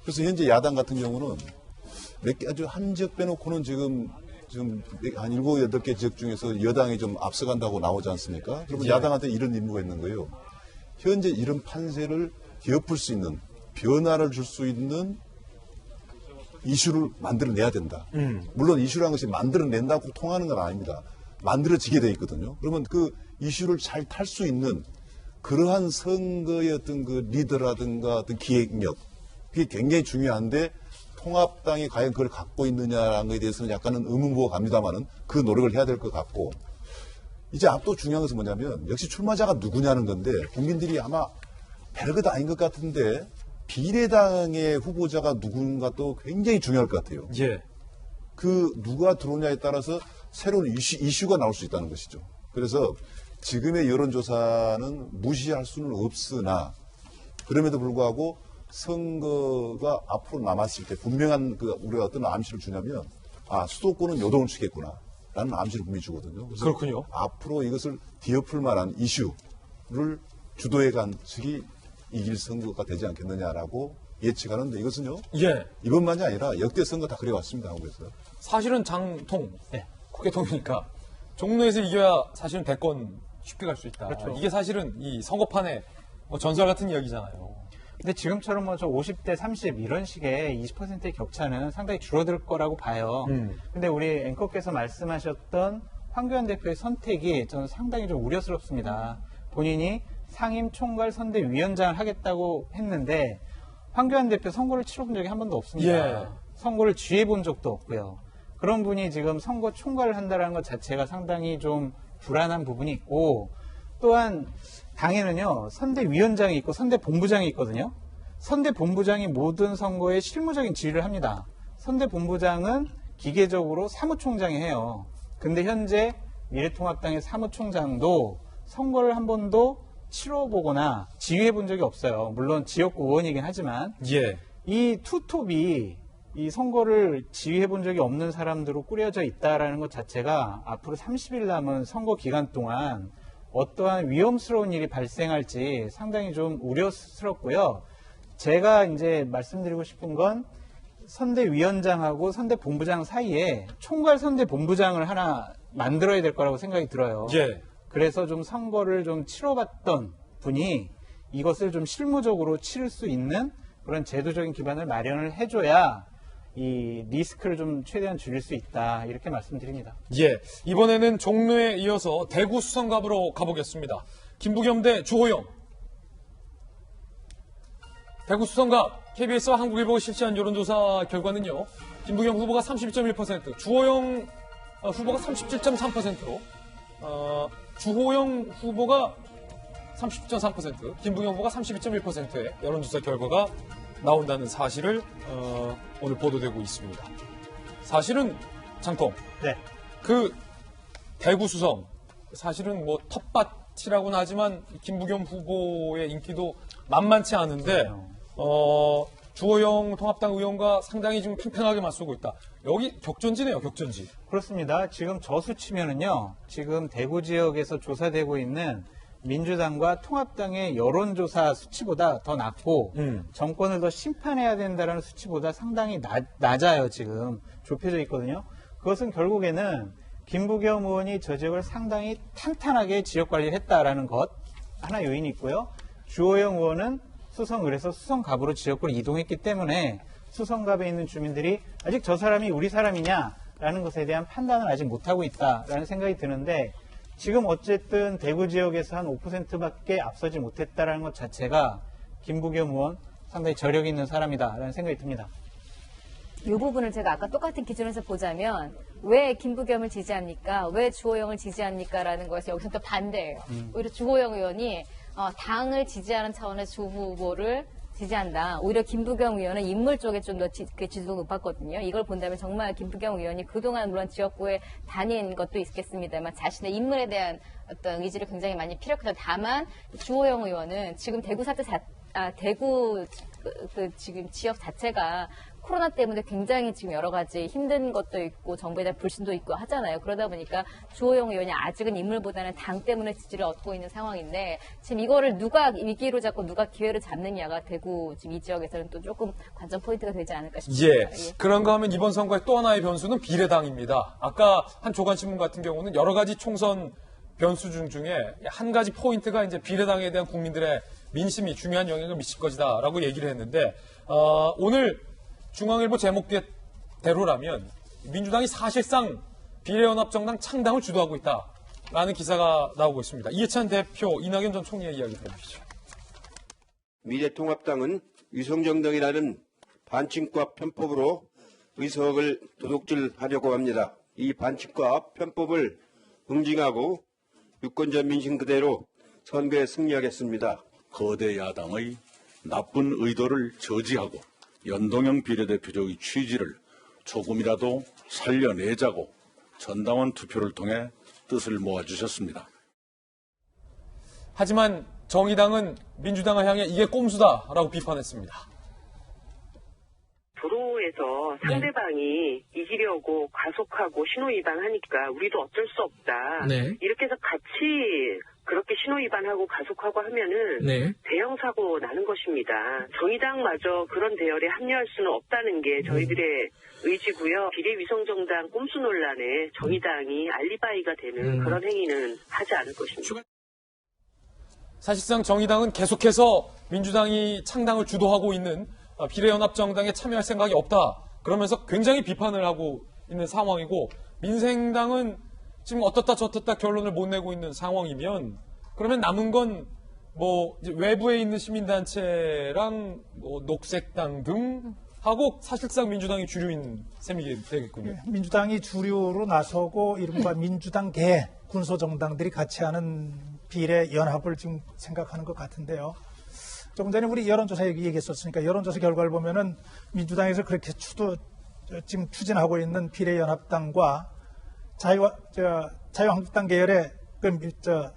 그래서 현재 야당 같은 경우는 몇 개 아주 한 지역 빼놓고는 지금 한 7, 8개 지역 중에서 여당이 좀 앞서간다고 나오지 않습니까? 그러면 야당한테 이런 임무가 있는 거예요. 현재 이런 판세를 뒤엎을 수 있는, 변화를 줄 수 있는 이슈를 만들어내야 된다. 물론 이슈라는 것이 만들어낸다고 통하는 건 아닙니다. 만들어지게 돼 있거든요. 그러면 그 이슈를 잘 탈 수 있는 그러한 선거의 어떤 그 리더라든가 어떤 기획력, 그게 굉장히 중요한데 통합당이 과연 그걸 갖고 있느냐라는 것에 대해서는 약간은 의문부가 갑니다만은 그 노력을 해야 될 것 같고 이제 또 중요한 것은 뭐냐면 역시 출마자가 누구냐는 건데 국민들이 아마 별것 아닌 것 같은데 비례당의 후보자가 누군가 또 굉장히 중요할 것 같아요. 예. 그 누가 들어오냐에 따라서 새로운 이슈가 나올 수 있다는 것이죠. 그래서 지금의 여론조사는 무시할 수는 없으나 그럼에도 불구하고 선거가 앞으로 남았을 때 분명한 우리가 어떤 암시를 주냐면 수도권은 요동을 치겠구나 라는 암시를 분명히 주거든요. 그래서 그렇군요. 앞으로 이것을 뒤엎을 만한 이슈를 주도해 간 측이 이길 선거가 되지 않겠느냐라고 예측하는데 이것은요. 예. 이번만이 아니라 역대 선거 다 그래왔습니다. 한국에서. 사실은 장통, 국회통이니까 종로에서 이겨야 사실은 대권 쉽게 갈 수 있다. 그렇죠. 이게 사실은 이 선거판의 전설 같은 이야기잖아요. 근데 지금처럼 저 50대 30 이런 식의 20%의 격차는 상당히 줄어들 거라고 봐요. 근데 우리 앵커께서 말씀하셨던 황교안 대표의 선택이 저는 상당히 좀 우려스럽습니다. 본인이 상임 총괄 선대위원장을 하겠다고 했는데 황교안 대표 선거를 치러본 적이 한 번도 없습니다. 예. 선거를 쥐해본 적도 없고요. 그런 분이 지금 선거 총괄을 한다는 것 자체가 상당히 좀 불안한 부분이 있고 또한 당에는요 선대위원장이 있고 선대본부장이 있거든요. 선대본부장이 모든 선거에 실무적인 지휘를 합니다. 선대본부장은 기계적으로 사무총장이 해요. 근데 현재 미래통합당의 사무총장도 선거를 한 번도 치러보거나 지휘해본 적이 없어요. 물론 지역구 의원이긴 하지만 예. 이 투톱이 이 선거를 지휘해본 적이 없는 사람들로 꾸려져 있다라는 것 자체가 앞으로 30일 남은 선거 기간 동안 어떠한 위험스러운 일이 발생할지 상당히 좀 우려스럽고요. 제가 이제 말씀드리고 싶은 건 선대위원장하고 선대본부장 사이에 총괄 선대본부장을 하나 만들어야 될 거라고 생각이 들어요. 예. 그래서 좀 선거를 좀 치러봤던 분이 이것을 좀 실무적으로 치를 수 있는 그런 제도적인 기반을 마련을 해줘야 이 리스크를 좀 최대한 줄일 수 있다 이렇게 말씀드립니다. 예, 이번에는 종로에 이어서 대구 수성갑으로 가보겠습니다. 김부겸 대 주호영. 대구 수성갑 KBS와 한국일보가 실시한 여론조사 결과는요. 김부겸 후보가 32.1%, 주호영 후보가 37.3%로 주호영 후보가 30.3%, 김부겸 후보가 32.1%의 여론조사 결과가 나온다는 사실을 오늘 보도되고 있습니다. 사실은 장통, 네. 그 대구 수성 사실은 뭐 텃밭이라고는 하지만 김부겸 후보의 인기도 만만치 않은데 주호영 통합당 의원과 상당히 지금 팽팽하게 맞서고 있다. 여기 격전지네요, 격전지. 그렇습니다. 지금 저 수치면은요, 지금 대구 지역에서 조사되고 있는 민주당과 통합당의 여론조사 수치보다 더 낮고 정권을 더 심판해야 된다는 수치보다 상당히 낮아요. 지금 좁혀져 있거든요. 그것은 결국에는 김부겸 의원이 저 지역을 상당히 탄탄하게 지역관리를 했다라는 것 하나 요인이 있고요. 주호영 의원은 수성을에서 수성갑으로 지역구를 이동했기 때문에 수성갑에 있는 주민들이 아직 저 사람이 우리 사람이냐 라는 것에 대한 판단을 아직 못하고 있다라는 생각이 드는데 지금 어쨌든 대구 지역에서 한 5%밖에 앞서지 못했다라는 것 자체가 김부겸 의원 상당히 저력 있는 사람이다라는 생각이 듭니다. 이 부분을 제가 아까 똑같은 기준에서 보자면 왜 김부겸을 지지합니까? 왜 주호영을 지지합니까? 라는 거에서 여기서 또 반대예요. 오히려 주호영 의원이 당을 지지하는 차원에서 주 후보를 지지한다. 오히려 김부겸 의원은 인물 쪽에 좀 더 지지도가 높았거든요. 이걸 본다면 정말 김부겸 의원이 그동안 물론 지역구에 다닌 것도 있겠습니다만 자신의 인물에 대한 어떤 의지를 굉장히 많이 피력해서 다만 주호영 의원은 지금 대구 사태 대구 지금 지역 자체가 코로나 때문에 굉장히 지금 여러 가지 힘든 것도 있고 정부에 대한 불신도 있고 하잖아요. 그러다 보니까 주호영 의원이 아직은 인물보다는 당 때문에 지지를 얻고 있는 상황인데 지금 이거를 누가 위기로 잡고 누가 기회를 잡느냐가 대구 지금 이 지역에서는 또 조금 관전 포인트가 되지 않을까 싶습니다. 예. 그런가 하면 이번 선거의 또 하나의 변수는 비례당입니다. 아까 한 조간신문 같은 경우는 여러 가지 총선 변수 중에 한 가지 포인트가 이제 비례당에 대한 국민들의 민심이 중요한 영향을 미칠 것이다라고 얘기를 했는데 오늘 중앙일보 제목대로라면 민주당이 사실상 비례연합정당 창당을 주도하고 있다라는 기사가 나오고 있습니다. 이해찬 대표, 이낙연 전 총리의 이야기 들어보시죠. 미래통합당은 위성정당이라는 반칙과 편법으로 의석을 도둑질하려고 합니다. 이 반칙과 편법을 응징하고 유권자 민심 그대로 선거에 승리하겠습니다. 거대 야당의 나쁜 의도를 저지하고 연동형 비례대표제의 취지를 조금이라도 살려내자고 전당원 투표를 통해 뜻을 모아주셨습니다. 하지만 정의당은 민주당을 향해 이게 꼼수다라고 비판했습니다. 도로에서 상대방이 이기려고 과속하고 신호위반하니까 우리도 어쩔 수 없다. 네. 이렇게 해서 같이 그렇게 신호위반하고 과속하고 하면은 네. 대형 사고 나는 것입니다. 정의당마저 그런 대열에 합류할 수는 없다는 게 저희들의 의지고요. 비례위성정당 꼼수 논란에 정의당이 알리바이가 되는 그런 행위는 하지 않을 것입니다. 사실상 정의당은 계속해서 민주당이 창당을 주도하고 있는 비례연합정당에 참여할 생각이 없다. 그러면서 굉장히 비판을 하고 있는 상황이고 민생당은 지금 어떻다 저떻다 결론을 못 내고 있는 상황이면 그러면 남은 건 뭐 외부에 있는 시민단체랑 뭐 녹색당 등 하고 사실상 민주당이 주류인 셈이 되겠군요. 민주당이 주류로 나서고 이른바 민주당계 군소정당들이 같이 하는 비례연합을 지금 생각하는 것 같은데요. 조금 전에 우리 여론조사 얘기했었으니까 여론조사 결과를 보면은 민주당에서 그렇게 지금 추진하고 있는 비례연합당과 자유한국당 계열의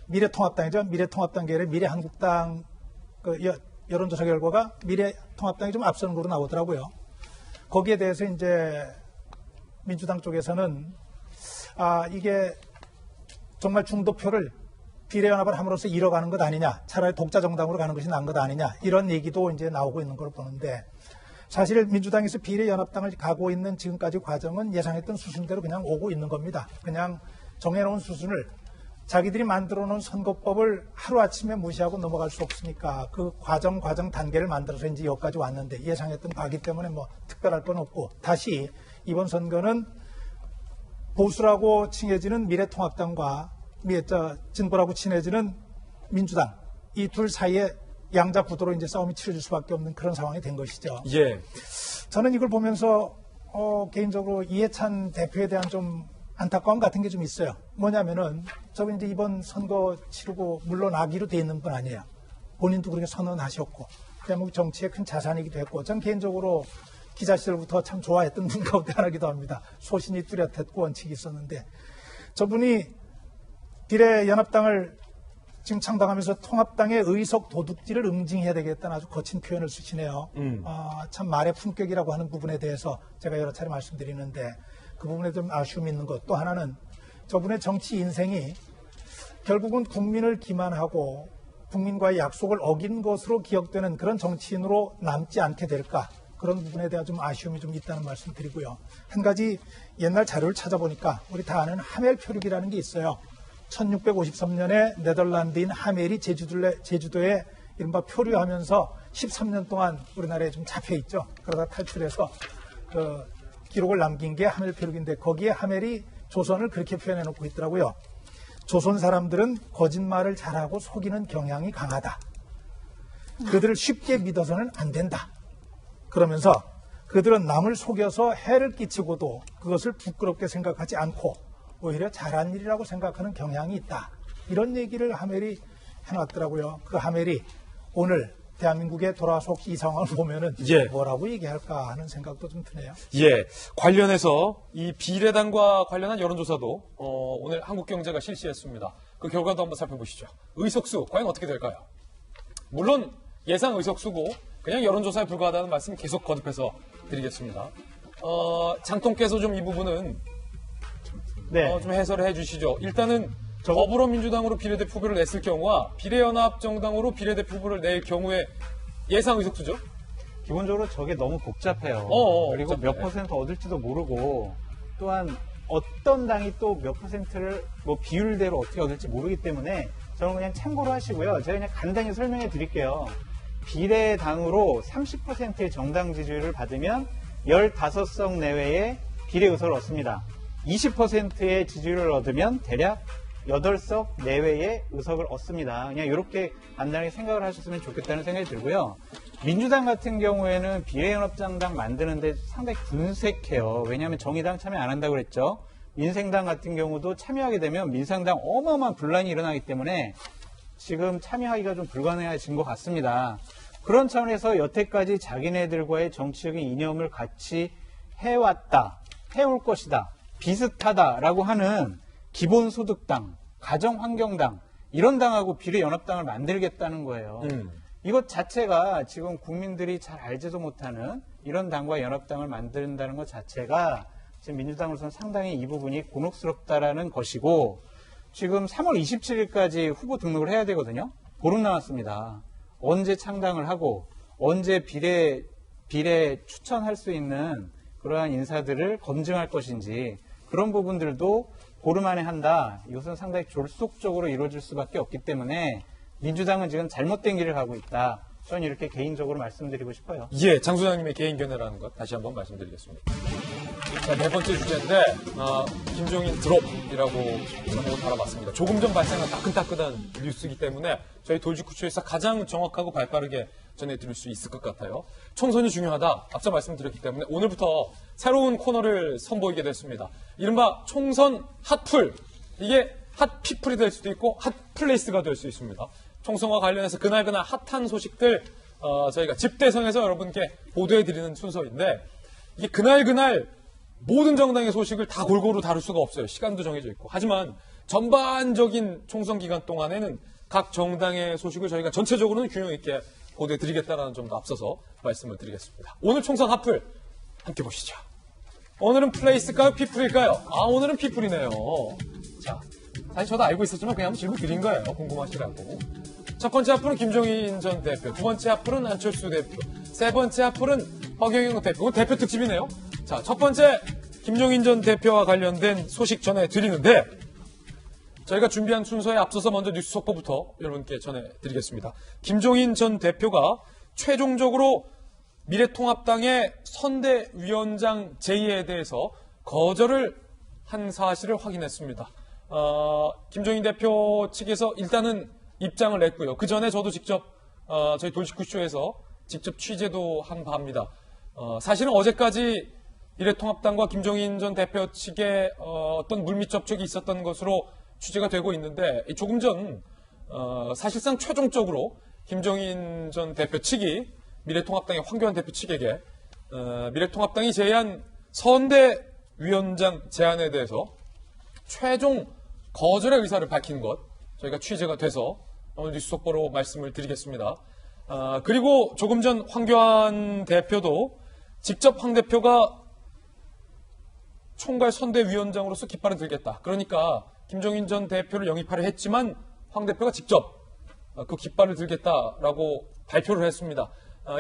미래통합당이죠. 미래통합당 계열의 미래한국당 여론조사 결과가 미래통합당이 좀 앞서는 거로 나오더라고요. 거기에 대해서 이제 민주당 쪽에서는 이게 정말 중도표를 비례연합을 함으로써 잃어가는 것 아니냐, 차라리 독자 정당으로 가는 것이 나은 것 아니냐, 이런 얘기도 이제 나오고 있는 걸 보는데 사실 민주당에서 비례연합당을 가고 있는 지금까지 과정은 예상했던 수순대로 그냥 오고 있는 겁니다. 그냥 정해놓은 수순을 자기들이 만들어 놓은 선거법을 하루아침에 무시하고 넘어갈 수 없으니까 그 과정 단계를 만들어서 이제 여기까지 왔는데 예상했던 바기 때문에 뭐 특별할 건 없고 다시 이번 선거는 보수라고 칭해지는 미래통합당과 진보라고 친해지는 민주당 이 둘 사이에 양자 구도로 이제 싸움이 치러질 수밖에 없는 그런 상황이 된 것이죠. 예. 저는 이걸 보면서 개인적으로 이해찬 대표에 대한 좀 안타까움 같은 게 좀 있어요. 뭐냐면은 저는 이제 이번 선거 치르고 물러나기로 돼 있는 분 아니에요. 본인도 그렇게 선언하셨고 대한민국 정치의 큰 자산이기도 했고 전 개인적으로 기자 시절부터 참 좋아했던 분 가운데 하나기도 합니다. 소신이 뚜렷했고 원칙이 있었는데 저분이 비례연합당을 지금 창당하면서 통합당의 의석 도둑질을 응징해야 되겠다는 아주 거친 표현을 쓰시네요. 참 말의 품격이라고 하는 부분에 대해서 제가 여러 차례 말씀드리는데 그 부분에 좀 아쉬움이 있는 것. 또 하나는 저분의 정치 인생이 결국은 국민을 기만하고 국민과의 약속을 어긴 것으로 기억되는 그런 정치인으로 남지 않게 될까. 그런 부분에 대한 좀 아쉬움이 좀 있다는 말씀 드리고요. 한 가지 옛날 자료를 찾아보니까 우리 다 아는 하멜 표류기라는 게 있어요. 1653년에 네덜란드인 하멜이 제주도에 이른바 표류하면서 13년 동안 우리나라에 좀 잡혀있죠. 그러다 탈출해서 기록을 남긴 게 하멜표력인데 거기에 하멜이 조선을 그렇게 표현해 놓고 있더라고요. 조선 사람들은 거짓말을 잘하고 속이는 경향이 강하다. 그들을 쉽게 믿어서는 안 된다. 그러면서 그들은 남을 속여서 해를 끼치고도 그것을 부끄럽게 생각하지 않고 오히려 잘한 일이라고 생각하는 경향이 있다. 이런 얘기를 하멜이 해놨더라고요. 그 하멜이 오늘 대한민국에 돌아와서 혹시 이 상황을 보면은 뭐라고 얘기할까 하는 생각도 좀 드네요. 예, 관련해서 이 비례당과 관련한 여론조사도 오늘 한국경제가 실시했습니다. 그 결과도 한번 살펴보시죠. 의석수 과연 어떻게 될까요? 물론 예상 의석수고 그냥 여론조사에 불과하다는 말씀 계속 거듭해서 드리겠습니다. 장통께서 좀 이 부분은 좀 해설을 해주시죠. 일단은 더불어민주당으로 비례대표 후보를 냈을 경우와 비례연합정당으로 비례대표 후보를 낼 경우에 예상 의석수죠? 기본적으로 저게 너무 복잡해요. 그리고 몇 퍼센트 얻을지도 모르고 또한 어떤 당이 또 몇 퍼센트를 뭐 비율대로 어떻게 얻을지 모르기 때문에 저는 그냥 참고로 하시고요. 제가 그냥 간단히 설명해 드릴게요. 비례당으로 30%의 정당 지지율을 받으면 15석 내외의 비례의석을 얻습니다. 20%의 지지율을 얻으면 대략 8석 내외의 의석을 얻습니다. 그냥 이렇게 간단하게 생각을 하셨으면 좋겠다는 생각이 들고요. 민주당 같은 경우에는 비례연합정당 만드는데 상당히 분색해요. 왜냐하면 정의당 참여 안 한다고 그랬죠. 민생당 같은 경우도 참여하게 되면 민생당 어마어마한 분란이 일어나기 때문에 지금 참여하기가 좀 불가능해진 것 같습니다. 그런 차원에서 여태까지 자기네들과의 정치적인 이념을 같이 해왔다, 해올 것이다, 비슷하다라고 하는 기본소득당, 가정환경당 이런 당하고 비례연합당을 만들겠다는 거예요. 이것 자체가 지금 국민들이 잘 알지도 못하는 이런 당과 연합당을 만든다는 것 자체가 지금 민주당으로서는 상당히 이 부분이 곤혹스럽다라는 것이고 지금 3월 27일까지 후보 등록을 해야 되거든요. 보름 남았습니다. 언제 창당을 하고 언제 비례 추천할 수 있는 그러한 인사들을 검증할 것인지 그런 부분들도 보름 안에 한다. 이것은 상당히 졸속적으로 이루어질 수밖에 없기 때문에 민주당은 지금 잘못된 길을 가고 있다. 저는 이렇게 개인적으로 말씀드리고 싶어요. 예, 장 소장님의 개인 견해라는 것 다시 한번 말씀드리겠습니다. 자, 네 번째 주제인데 김종인 드롭이라고 제목을 달아봤습니다. 조금 전 발생한 따끈따끈한 뉴스이기 때문에 저희 돌직구쇼에서 가장 정확하고 발빠르게 전해드릴 수 있을 것 같아요. 총선이 중요하다. 앞서 말씀드렸기 때문에 오늘부터 새로운 코너를 선보이게 됐습니다. 이른바 총선 핫풀. 이게 핫피플이 될 수도 있고 핫플레이스가 될 수 있습니다. 총선과 관련해서 그날그날 핫한 소식들 저희가 집대성에서 여러분께 보도해드리는 순서인데 이게 그날 모든 정당의 소식을 다 골고루 다룰 수가 없어요. 시간도 정해져 있고. 하지만 전반적인 총선 기간 동안에는 각 정당의 소식을 저희가 전체적으로는 균형 있게 보도해드리겠다는 점도 앞서서 말씀을 드리겠습니다. 오늘 총선 핫플 함께 보시죠. 오늘은 플레이스일까요? 피플일까요? 오늘은 피플이네요. 자, 사실 저도 알고 있었지만 그냥 질문 드린 거예요. 궁금하시라고. 첫 번째 핫플은 김종인 전 대표, 두 번째 핫플은 안철수 대표, 세 번째 핫플은 허경영 대표. 대표 특집이네요. 자, 첫 번째 김종인 전 대표와 관련된 소식 전해드리는데 저희가 준비한 순서에 앞서서 먼저 뉴스 속보부터 여러분께 전해드리겠습니다. 김종인 전 대표가 최종적으로 미래통합당의 선대위원장 제의에 대해서 거절을 한 사실을 확인했습니다. 김종인 대표 측에서 일단은 입장을 냈고요. 그 전에 저도 직접 저희 돌직구쇼에서 직접 취재도 한 바입니다. 사실은 어제까지 미래통합당과 김종인 전 대표 측에 어떤 물밑 접촉이 있었던 것으로 취재가 되고 있는데 조금 전 사실상 최종적으로 김종인 전 대표 측이 미래통합당의 황교안 대표 측에게 미래통합당이 제의한 선대위원장 제안에 대해서 최종 거절의 의사를 밝힌 것 저희가 취재가 돼서 오늘 뉴스 속보로 말씀을 드리겠습니다. 그리고 조금 전 황교안 대표도 직접 황 대표가 총괄 선대위원장으로서 깃발을 들겠다. 그러니까 김종인 전 대표를 영입하려 했지만 황 대표가 직접 그 깃발을 들겠다라고 발표를 했습니다.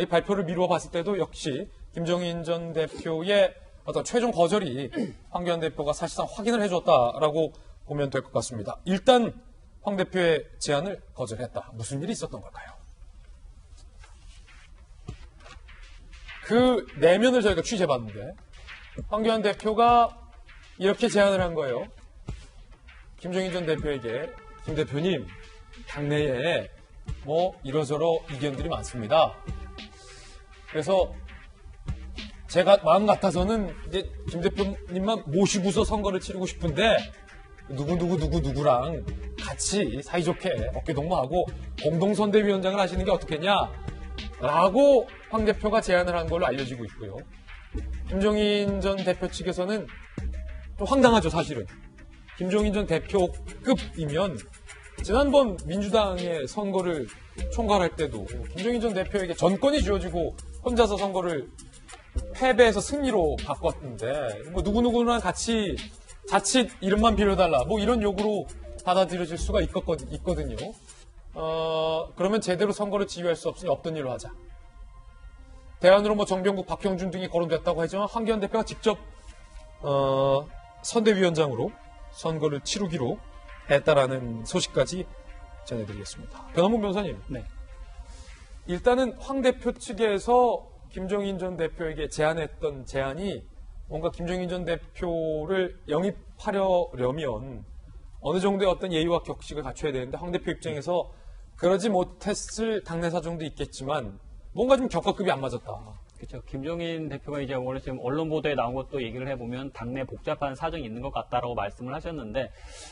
이 발표를 미루어 봤을 때도 역시 김종인 전 대표의 어떤 최종 거절이 황교안 대표가 사실상 확인을 해줬다라고 보면 될 것 같습니다. 일단 황 대표의 제안을 거절했다. 무슨 일이 있었던 걸까요? 그 내면을 저희가 취재해봤는데 황교안 대표가 이렇게 제안을 한 거예요. 김종인 전 대표에게, 김 대표님, 당내에 뭐 이러저러 이견들이 많습니다. 그래서 제가 마음 같아서는 이제 김 대표님만 모시고서 선거를 치르고 싶은데 누구랑 같이 사이좋게 어깨동무하고 공동선대위원장을 하시는 게 어떻겠냐? 라고 황 대표가 제안을 한 걸로 알려지고 있고요. 김종인 전 대표 측에서는 좀 황당하죠, 사실은. 김종인 전 대표급이면 지난번 민주당의 선거를 총괄할 때도 김종인 전 대표에게 전권이 주어지고 혼자서 선거를 패배해서 승리로 바꿨는데 뭐 누구누구랑 같이 자칫 이름만 빌려달라 뭐 이런 요구로 받아들여질 수가 있거든요. 그러면 제대로 선거를 지휘할 수 없으니 없던 일로 하자. 대안으로 뭐 정병국, 박형준 등이 거론됐다고 하지만 황교안 대표가 직접 선대위원장으로 선거를 치르기로 했다라는 소식까지 전해드리겠습니다. 변호문 변호사님. 네. 일단은 황 대표 측에서 김종인 전 대표에게 제안했던 제안이 뭔가 김종인 전 대표를 영입하려면 어느 정도의 어떤 예의와 격식을 갖춰야 되는데 황 대표 입장에서 그러지 못했을 당내 사정도 있겠지만 뭔가 좀 격과급이 안 맞았다. 그렇죠. 김종인 대표가 이제 오늘 지금 언론 보도에 나온 것도 얘기를 해보면 당내 복잡한 사정이 있는 것 같다라고 말씀을 하셨는데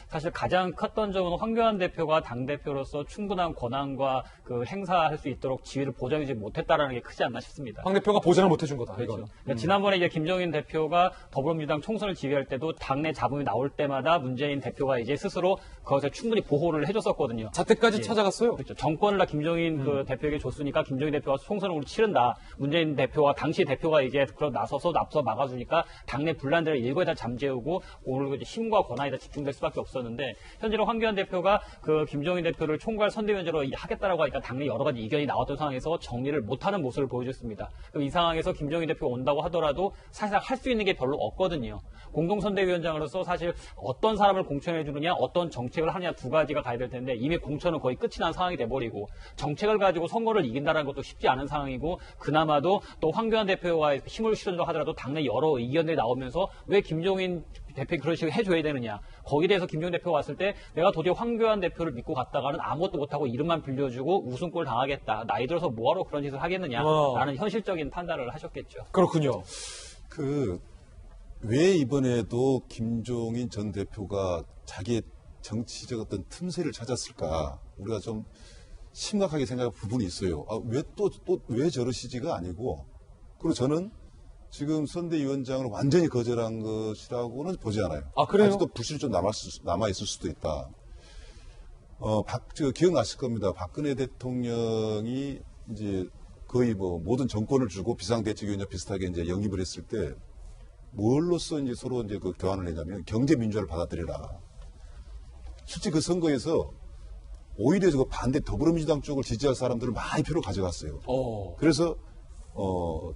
사실 가장 컸던 점은 황교안 대표가 당대표로서 충분한 권한과 그 행사할 수 있도록 지위를 보장하지 못했다라는 게 크지 않나 싶습니다. 황 대표가 보장을 못해준 거다. 그렇죠. 그러니까 지난번에 이제 김종인 대표가 더불어민주당 총선을 지휘할 때도 당내 잡음이 나올 때마다 문재인 대표가 이제 스스로 그것에 충분히 보호를 해줬었거든요. 자택까지 찾아갔어요. 그렇죠. 정권을 다 김종인 그 대표에게 줬으니까 김종인 대표가 총선을 치른다. 문재인 대표와 당시 대표가 이제 그런 나서서 앞서 막아주니까 당내 분란들을 일거에 다 잠재우고 오늘 힘과 권한이 다 집중될 수밖에 없었는데 현재는 황교안 대표가 그 김종인 대표를 총괄 선대위원장으로 하겠다라고 하니까 당내 여러 가지 이견이 나왔던 상황에서 정리를 못하는 모습을 보여줬습니다. 그럼 이 상황에서 김종인 대표가 온다고 하더라도 사실상 할 수 있는 게 별로 없거든요. 공동선대위원장으로서 사실 어떤 사람을 공천해 주느냐, 어떤 정책을 하느냐 두 가지가 가야 될 텐데 이미 공천은 거의 끝이 난 상황이 돼버리고 정책을 가지고 선거를 이긴다는 것도 쉽지 않은 상황이고 그나마도 또 황교안 대표와 힘을 실은다 하더라도 당내 여러 의견들이 나오면서 왜 김종인 대표 그런 식으로 해줘야 되느냐. 거기에 대해서 김종인 대표가 왔을 때 내가 도저히 황교안 대표를 믿고 갔다가는 아무것도 못하고 이름만 빌려주고 우승골 당하겠다. 나이 들어서 뭐하러 그런 짓을 하겠느냐라는 현실적인 판단을 하셨겠죠. 그렇군요. 왜 이번에도 김종인 전 대표가 자기의 정치적 어떤 틈새를 찾았을까? 우리가 좀 심각하게 생각할 부분이 있어요. 왜 저러시지가 아니고, 그리고 저는 지금 선대위원장을 완전히 거절한 것이라고는 보지 않아요. 아, 그래요? 아직도 불신이 좀 남아있을 수도 있다. 기억나실 겁니다. 박근혜 대통령이 이제 거의 뭐 모든 정권을 주고 비상대책위원장 비슷하게 이제 영입을 했을 때 뭘로써 이제 서로 이제 그 교환을 했냐면 경제민주화를 받아들여라. 실제 그 선거에서 오히려 그 반대 더불어민주당 쪽을 지지할 사람들을 많이 표를 가져갔어요. 그래서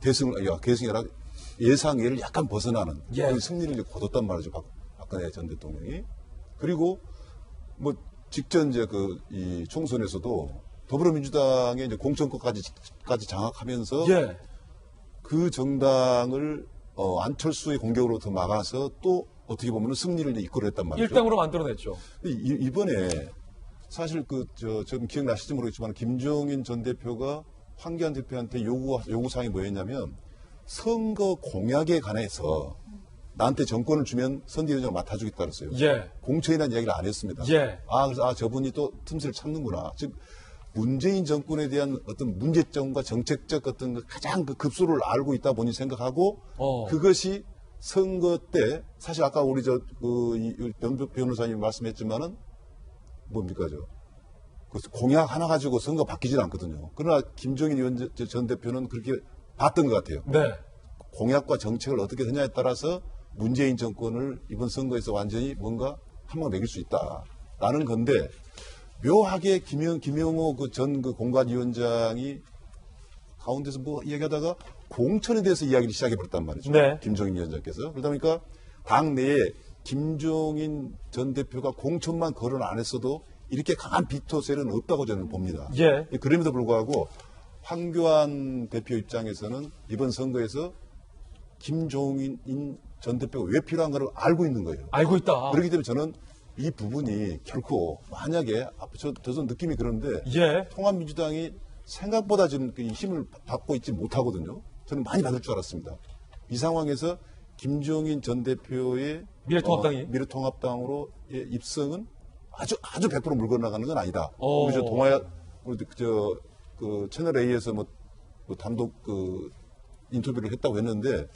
계승이 아니라 예상외를 약간 벗어나는 그런 승리를 이제 거뒀단 말이죠. 박근혜 전 대통령이. 그리고 뭐 직전 이제 이 총선에서도 더불어민주당의 이제 공천권까지 장악하면서 그 정당을 안철수의 공격으로부터 막아서 또 어떻게 보면 승리를 이제 이끌어냈단 말이죠. 일당으로 만들어냈죠. 이번에 사실 좀 기억나실지 모르겠지만 김종인 전 대표가 황교안 대표한테 요구사항이 뭐였냐면 선거 공약에 관해서 나한테 정권을 주면 선대위원장을 맡아주겠다 그랬어요. 공천에 대한 이야기를 안 했습니다. 그래서 저분이 또 틈새를 찾는구나. 즉 문재인 정권에 대한 어떤 문제점과 정책적 어떤 가장 급소를 알고 있다 보니 생각하고 그것이 선거 때 사실 아까 우리 변호사님이 말씀했지만은 뭡니까 공약 하나 가지고 선거 바뀌지는 않거든요. 그러나 김종인 전 대표는 그렇게 봤던 것 같아요. 공약과 정책을 어떻게 하냐에 따라서 문재인 정권을 이번 선거에서 완전히 뭔가 한 방 매길 수 있다라는 건데 묘하게 김영호 전 공관위원장이 가운데서 뭐 이야기하다가 공천에 대해서 이야기를 시작해버렸단 말이죠. 김종인 위원장께서. 그러다 보니까 당내에 김종인 전 대표가 공천만 거론 안 했어도 이렇게 강한 비토세는 없다고 저는 봅니다. 그럼에도 불구하고 황교안 대표 입장에서는 이번 선거에서 김종인 전 대표가 왜 필요한가를 알고 있는 거예요. 알고 있다. 그렇기 때문에 저는 이 부분이 결코 만약에 저도 느낌이 그런데 예. 통합민주당이 생각보다 지금 이 힘을 받고 있지 못하거든요. 저는 많이 받을 줄 알았습니다. 이 상황에서 김종인 전 대표의 미래통합당으로 입성은 아주 100% 물건 나가는 건 아니다. 우리 저 동아야 그 채널 A에서 뭐 단독 인터뷰를 했다고 했는데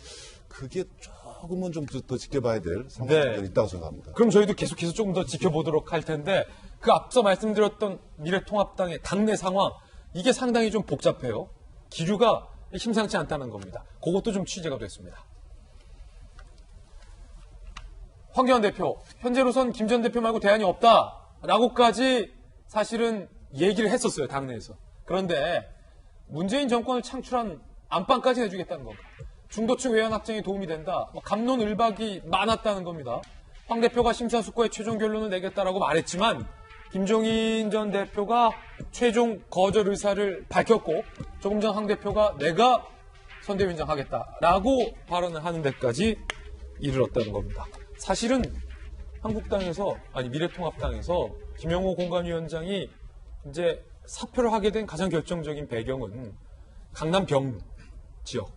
그게 조금은 좀 더 지켜봐야 될 상황이 있다고 생각합니다. 그럼 저희도 계속해서 조금 더 지켜보도록 할 텐데 그 앞서 말씀드렸던 미래통합당의 당내 상황 이게 상당히 좀 복잡해요. 기류가 심상치 않다는 겁니다. 그것도 좀 취재가 됐습니다. 황교안 대표, 현재로선 김 전 대표 말고 대안이 없다라고까지 사실은 얘기를 했었어요. 당내에서. 그런데 문재인 정권을 창출한 안방까지 해주겠다는 겁니다. 중도층 외연 확장에 도움이 된다. 갑론을박이 많았다는 겁니다. 황 대표가 심사숙고해 최종 결론을 내겠다라고 말했지만 김종인 전 대표가 최종 거절 의사를 밝혔고 조금 전 황 대표가 내가 선대위원장 하겠다라고 발언을 하는 데까지 이르렀다는 겁니다. 사실은 한국당에서 미래통합당에서 김영호 공관위원장이 이제 사표를 하게 된 가장 결정적인 배경은 강남병 지역,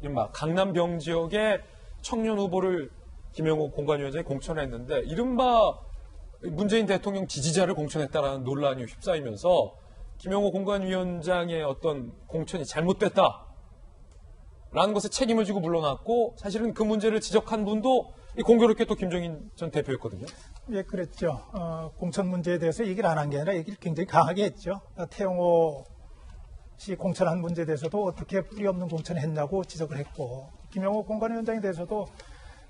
이른바 강남병 지역의 청년 후보를 김영호 공관위원장이 공천했는데 이른바 문재인 대통령 지지자를 공천했다라는 논란이 휩싸이면서 김영호 공관위원장의 어떤 공천이 잘못됐다라는 것에 책임을 지고 물러났고 사실은 그 문제를 지적한 분도 공교롭게 또 김종인 전 대표였거든요. 예, 그랬죠. 공천 문제에 대해서 얘기를 안 한 게 아니라 얘기를 굉장히 강하게 했죠. 태영호 씨 공천한 문제에 대해서도 어떻게 뿌리 없는 공천을 했냐고 지적을 했고 김영호 공관위원장에 대해서도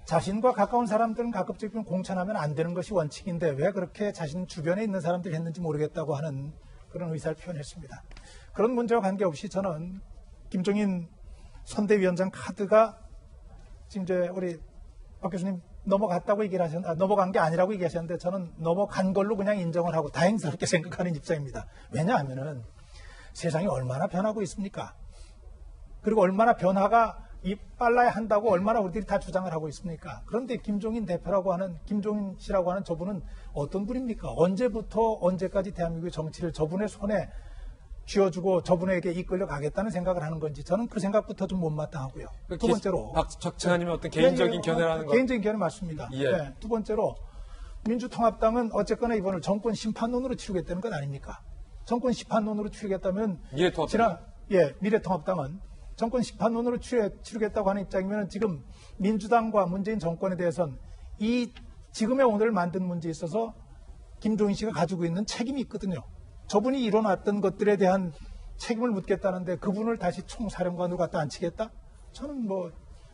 자신과 가까운 사람들은 가급적이면 공천하면 안 되는 것이 원칙인데 왜 그렇게 자신 주변에 있는 사람들이 했는지 모르겠다고 하는 그런 의사를 표현했습니다. 그런 문제와 관계없이 저는 김종인 선대위원장 카드가 지금 이제 우리 박 교수님 넘어갔다고 얘기를 하셨는데 넘어간 게 아니라고 얘기하셨는데 저는 넘어간 걸로 그냥 인정을 하고 다행스럽게 생각하는 입장입니다. 왜냐하면은 세상이 얼마나 변하고 있습니까? 그리고 얼마나 변화가 빨라야 한다고 얼마나 우리들이 다 주장을 하고 있습니까? 그런데 김종인 대표라고 하는 김종인 씨라고 하는 저분은 어떤 분입니까? 언제부터 언제까지 대한민국의 정치를 저분의 손에 쥐어주고 저분에게 이끌려 가겠다는 생각을 하는 건지 저는 그 생각부터 좀 못마땅하고요. 두 번째로 박 장관님의 어떤 개인적인 견해라는 거 개인적인 견해 맞습니다. 예. 네. 두 번째로 민주통합당은 어쨌거나 이번을 정권 심판론으로 치르겠다는 것 아닙니까? 정권 심판론으로 치르겠다면 미래통합당은 정권 심판론으로 치르겠다고 하는 입장이면 지금 민주당과 문재인 정권에 대해서는 이 지금의 오늘을 만든 문제에 있어서 김종인 씨가 가지고 있는 책임이 있거든요. 저분이 일어났던 것들에 대한 책임을 묻겠다는데 그분을 다시 총사령관으로 갖다 앉히겠다? 저는 뭐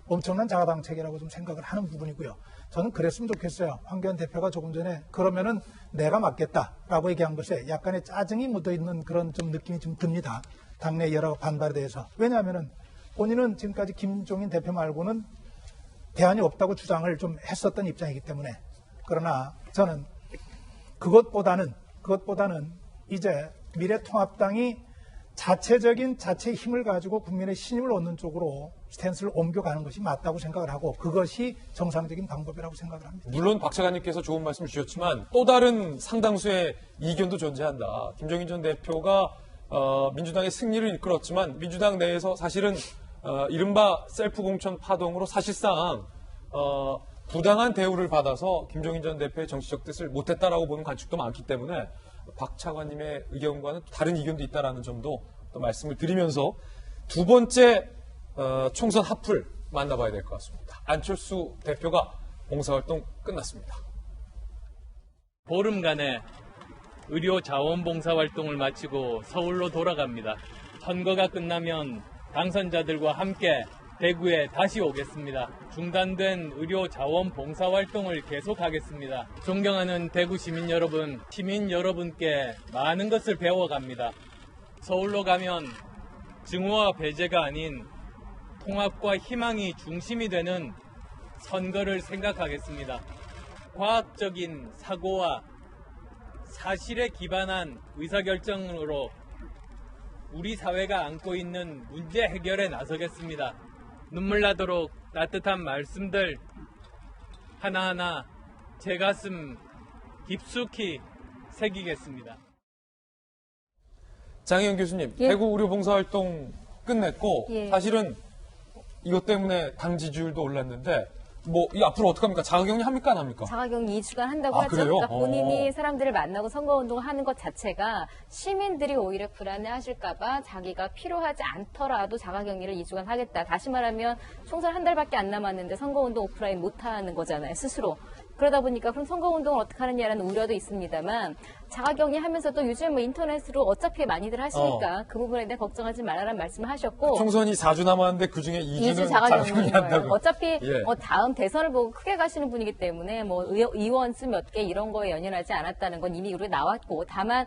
엄청난 자가당착이라고 좀 생각을 하는 부분이고요. 저는 그랬으면 좋겠어요. 황교안 대표가 조금 전에 그러면은 내가 맡겠다라고 얘기한 것에 약간의 짜증이 묻어있는 그런 좀 느낌이 좀 듭니다. 당내 여러 반발에 대해서. 왜냐하면은 본인은 지금까지 김종인 대표 말고는 대안이 없다고 주장을 좀 했었던 입장이기 때문에. 그러나 저는 그것보다는 이제 미래통합당이 자체적인 자체의 힘을 가지고 국민의 신임을 얻는 쪽으로 스탠스를 옮겨가는 것이 맞다고 생각을 하고 그것이 정상적인 방법이라고 생각을 합니다. 물론 박 차관님께서 좋은 말씀 주셨지만 또 다른 상당수의 이견도 존재한다. 김종인 전 대표가 민주당의 승리를 이끌었지만 민주당 내에서 사실은 이른바 셀프 공천 파동으로 사실상 부당한 대우를 받아서 김종인 전 대표의 정치적 뜻을 못했다라고 보는 관측도 많기 때문에 박 차관님의 의견과는 다른 의견도 있다라는 점도 또 말씀을 드리면서 두 번째 총선 합을 만나봐야 될 것 같습니다. 안철수 대표가 봉사활동 끝났습니다. 보름간의 의료 자원봉사활동을 마치고 서울로 돌아갑니다. 선거가 끝나면 당선자들과 함께 대구에 다시 오겠습니다. 중단된 의료 자원 봉사활동을 계속하겠습니다. 존경하는 대구 시민 여러분께 많은 것을 배워갑니다. 서울로 가면 증오와 배제가 아닌 통합과 희망이 중심이 되는 선거를 생각하겠습니다. 과학적인 사고와 사실에 기반한 의사결정으로 우리 사회가 안고 있는 문제 해결에 나서겠습니다. 눈물 나도록 따뜻한 말씀들 하나하나 제 가슴 깊숙이 새기겠습니다. 장혜영 교수님, 예. 대구 의료 봉사활동 끝냈고 예. 사실은 이것 때문에 당 지지율도 올랐는데 뭐 이 앞으로 어떻게 합니까? 자가격리 합니까 안 합니까? 자가격리 2주간 한다고 아, 하죠. 그래요? 그러니까 본인이 사람들을 만나고 선거운동을 하는 것 자체가 시민들이 오히려 불안해하실까봐 자기가 필요하지 않더라도 자가격리를 2주간 하겠다. 다시 말하면 총선 한 달밖에 안 남았는데 선거운동 오프라인 못하는 거잖아요. 스스로. 그러다 보니까 그럼 선거운동을 어떻게 하느냐라는 우려도 있습니다만 자가격리 하면서도 요즘 뭐 인터넷으로 어차피 많이들 하시니까 그 부분에 대해 걱정하지 말라는 말씀을 하셨고 총선이 4주 남았는데 그중에 2주는 자가격리인 거예요. 자가격리한다고. 어차피 예. 다음 대선을 보고 크게 가시는 분이기 때문에 뭐 의원 수 몇 개 이런 거에 연연하지 않았다는 건 이미 우리 나왔고 다만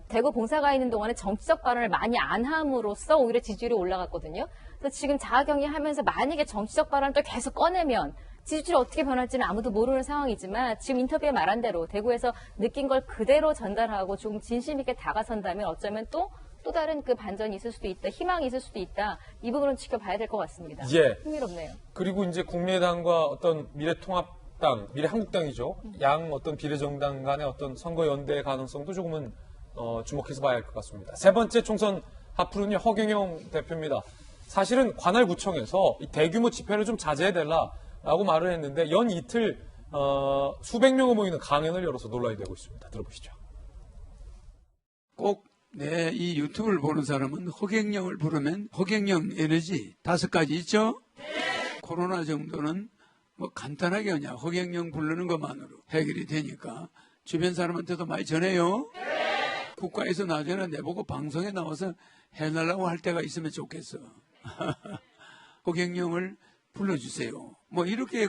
대구 봉사가 있는 동안에 정치적 발언을 많이 안 함으로써 오히려 지지율이 올라갔거든요. 그래서 지금 자가격리 하면서 만약에 정치적 발언을 또 계속 꺼내면 지지율이 어떻게 변할지는 아무도 모르는 상황이지만 지금 인터뷰에 말한 대로 대구에서 느낀 걸 그대로 전달하고 조금 진심 있게 다가선다면 어쩌면 또 다른 그 반전이 있을 수도 있다, 희망이 있을 수도 있다. 이 부분은 지켜봐야 될 것 같습니다. 예. 흥미롭네요. 그리고 이제 국민의당과 어떤 미래통합당, 미래한국당이죠. 양 어떤 비례정당 간의 어떤 선거 연대 가능성도 조금은 주목해서 봐야 할 것 같습니다. 세 번째 총선 하프는요, 허경영 대표입니다. 사실은 관할구청에서 이 대규모 집회를 좀 자제해달라라고 말을 했는데 연 이틀 수백 명을 모이는 강연을 열어서 논란이 되고 있습니다. 들어보시죠. 꼭 내 이 유튜브를 보는 사람은 허경영을 부르면 허경영 에너지 5가지 있죠? 코로나 정도는 뭐 간단하게 그냥 허경영 부르는 것만으로 해결이 되니까 주변 사람한테도 많이 전해요. 국가에서 나중에 내보고 방송에 나와서 해달라고 할 때가 있으면 좋겠어. 허경영을 불러주세요. 뭐 이렇게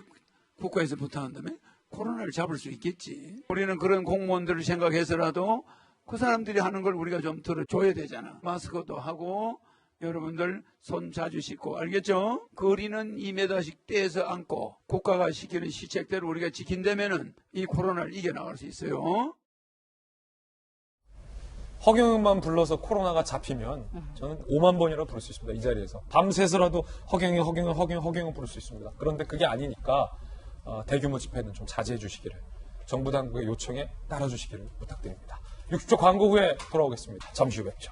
국가에서 부탁한다면 코로나를 잡을 수 있겠지. 우리는 그런 공무원들을 생각해서라도 그 사람들이 하는 걸 우리가 좀 들어줘야 되잖아. 마스크도 하고 여러분들 손 자주 씻고 알겠죠? 거리는 2m씩 떼서 안고 국가가 시키는 시책대로 우리가 지킨다면은 이 코로나를 이겨나갈 수 있어요. 허경영만 불러서 코로나가 잡히면 저는 5만 번이라도 부를 수 있습니다. 이 자리에서. 밤새서라도 허경영 부를 수 있습니다. 그런데 그게 아니니까 대규모 집회는 좀 자제해 주시기를 정부 당국의 요청에 따라주시기를 부탁드립니다. 60초 광고 후에 돌아오겠습니다. 잠시 후 뵙죠.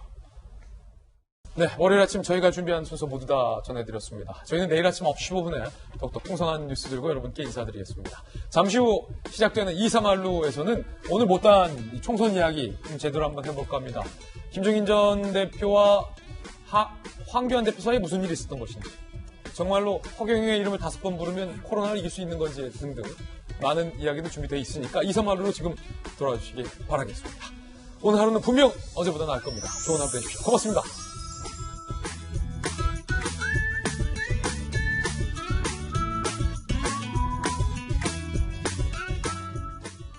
네, 월요일 아침 저희가 준비한 순서 모두 다 전해드렸습니다. 저희는 내일 아침 9시 15분에 더욱더 풍성한 뉴스 들고 여러분께 인사드리겠습니다. 잠시 후 시작되는 2~3알루에서는 오늘 못다한 총선 이야기 좀 제대로 한번 해볼까 합니다. 김종인 전 대표와 황교안 대표 사이에 무슨 일이 있었던 것인지, 정말로 허경영의 이름을 5번 부르면 코로나를 이길 수 있는 건지 등등 많은 이야기도 준비되어 있으니까 2~3알루로 지금 돌아와 주시기 바라겠습니다. 오늘 하루는 분명 어제보다 나을 겁니다. 좋은 하루 되십시오. 고맙습니다.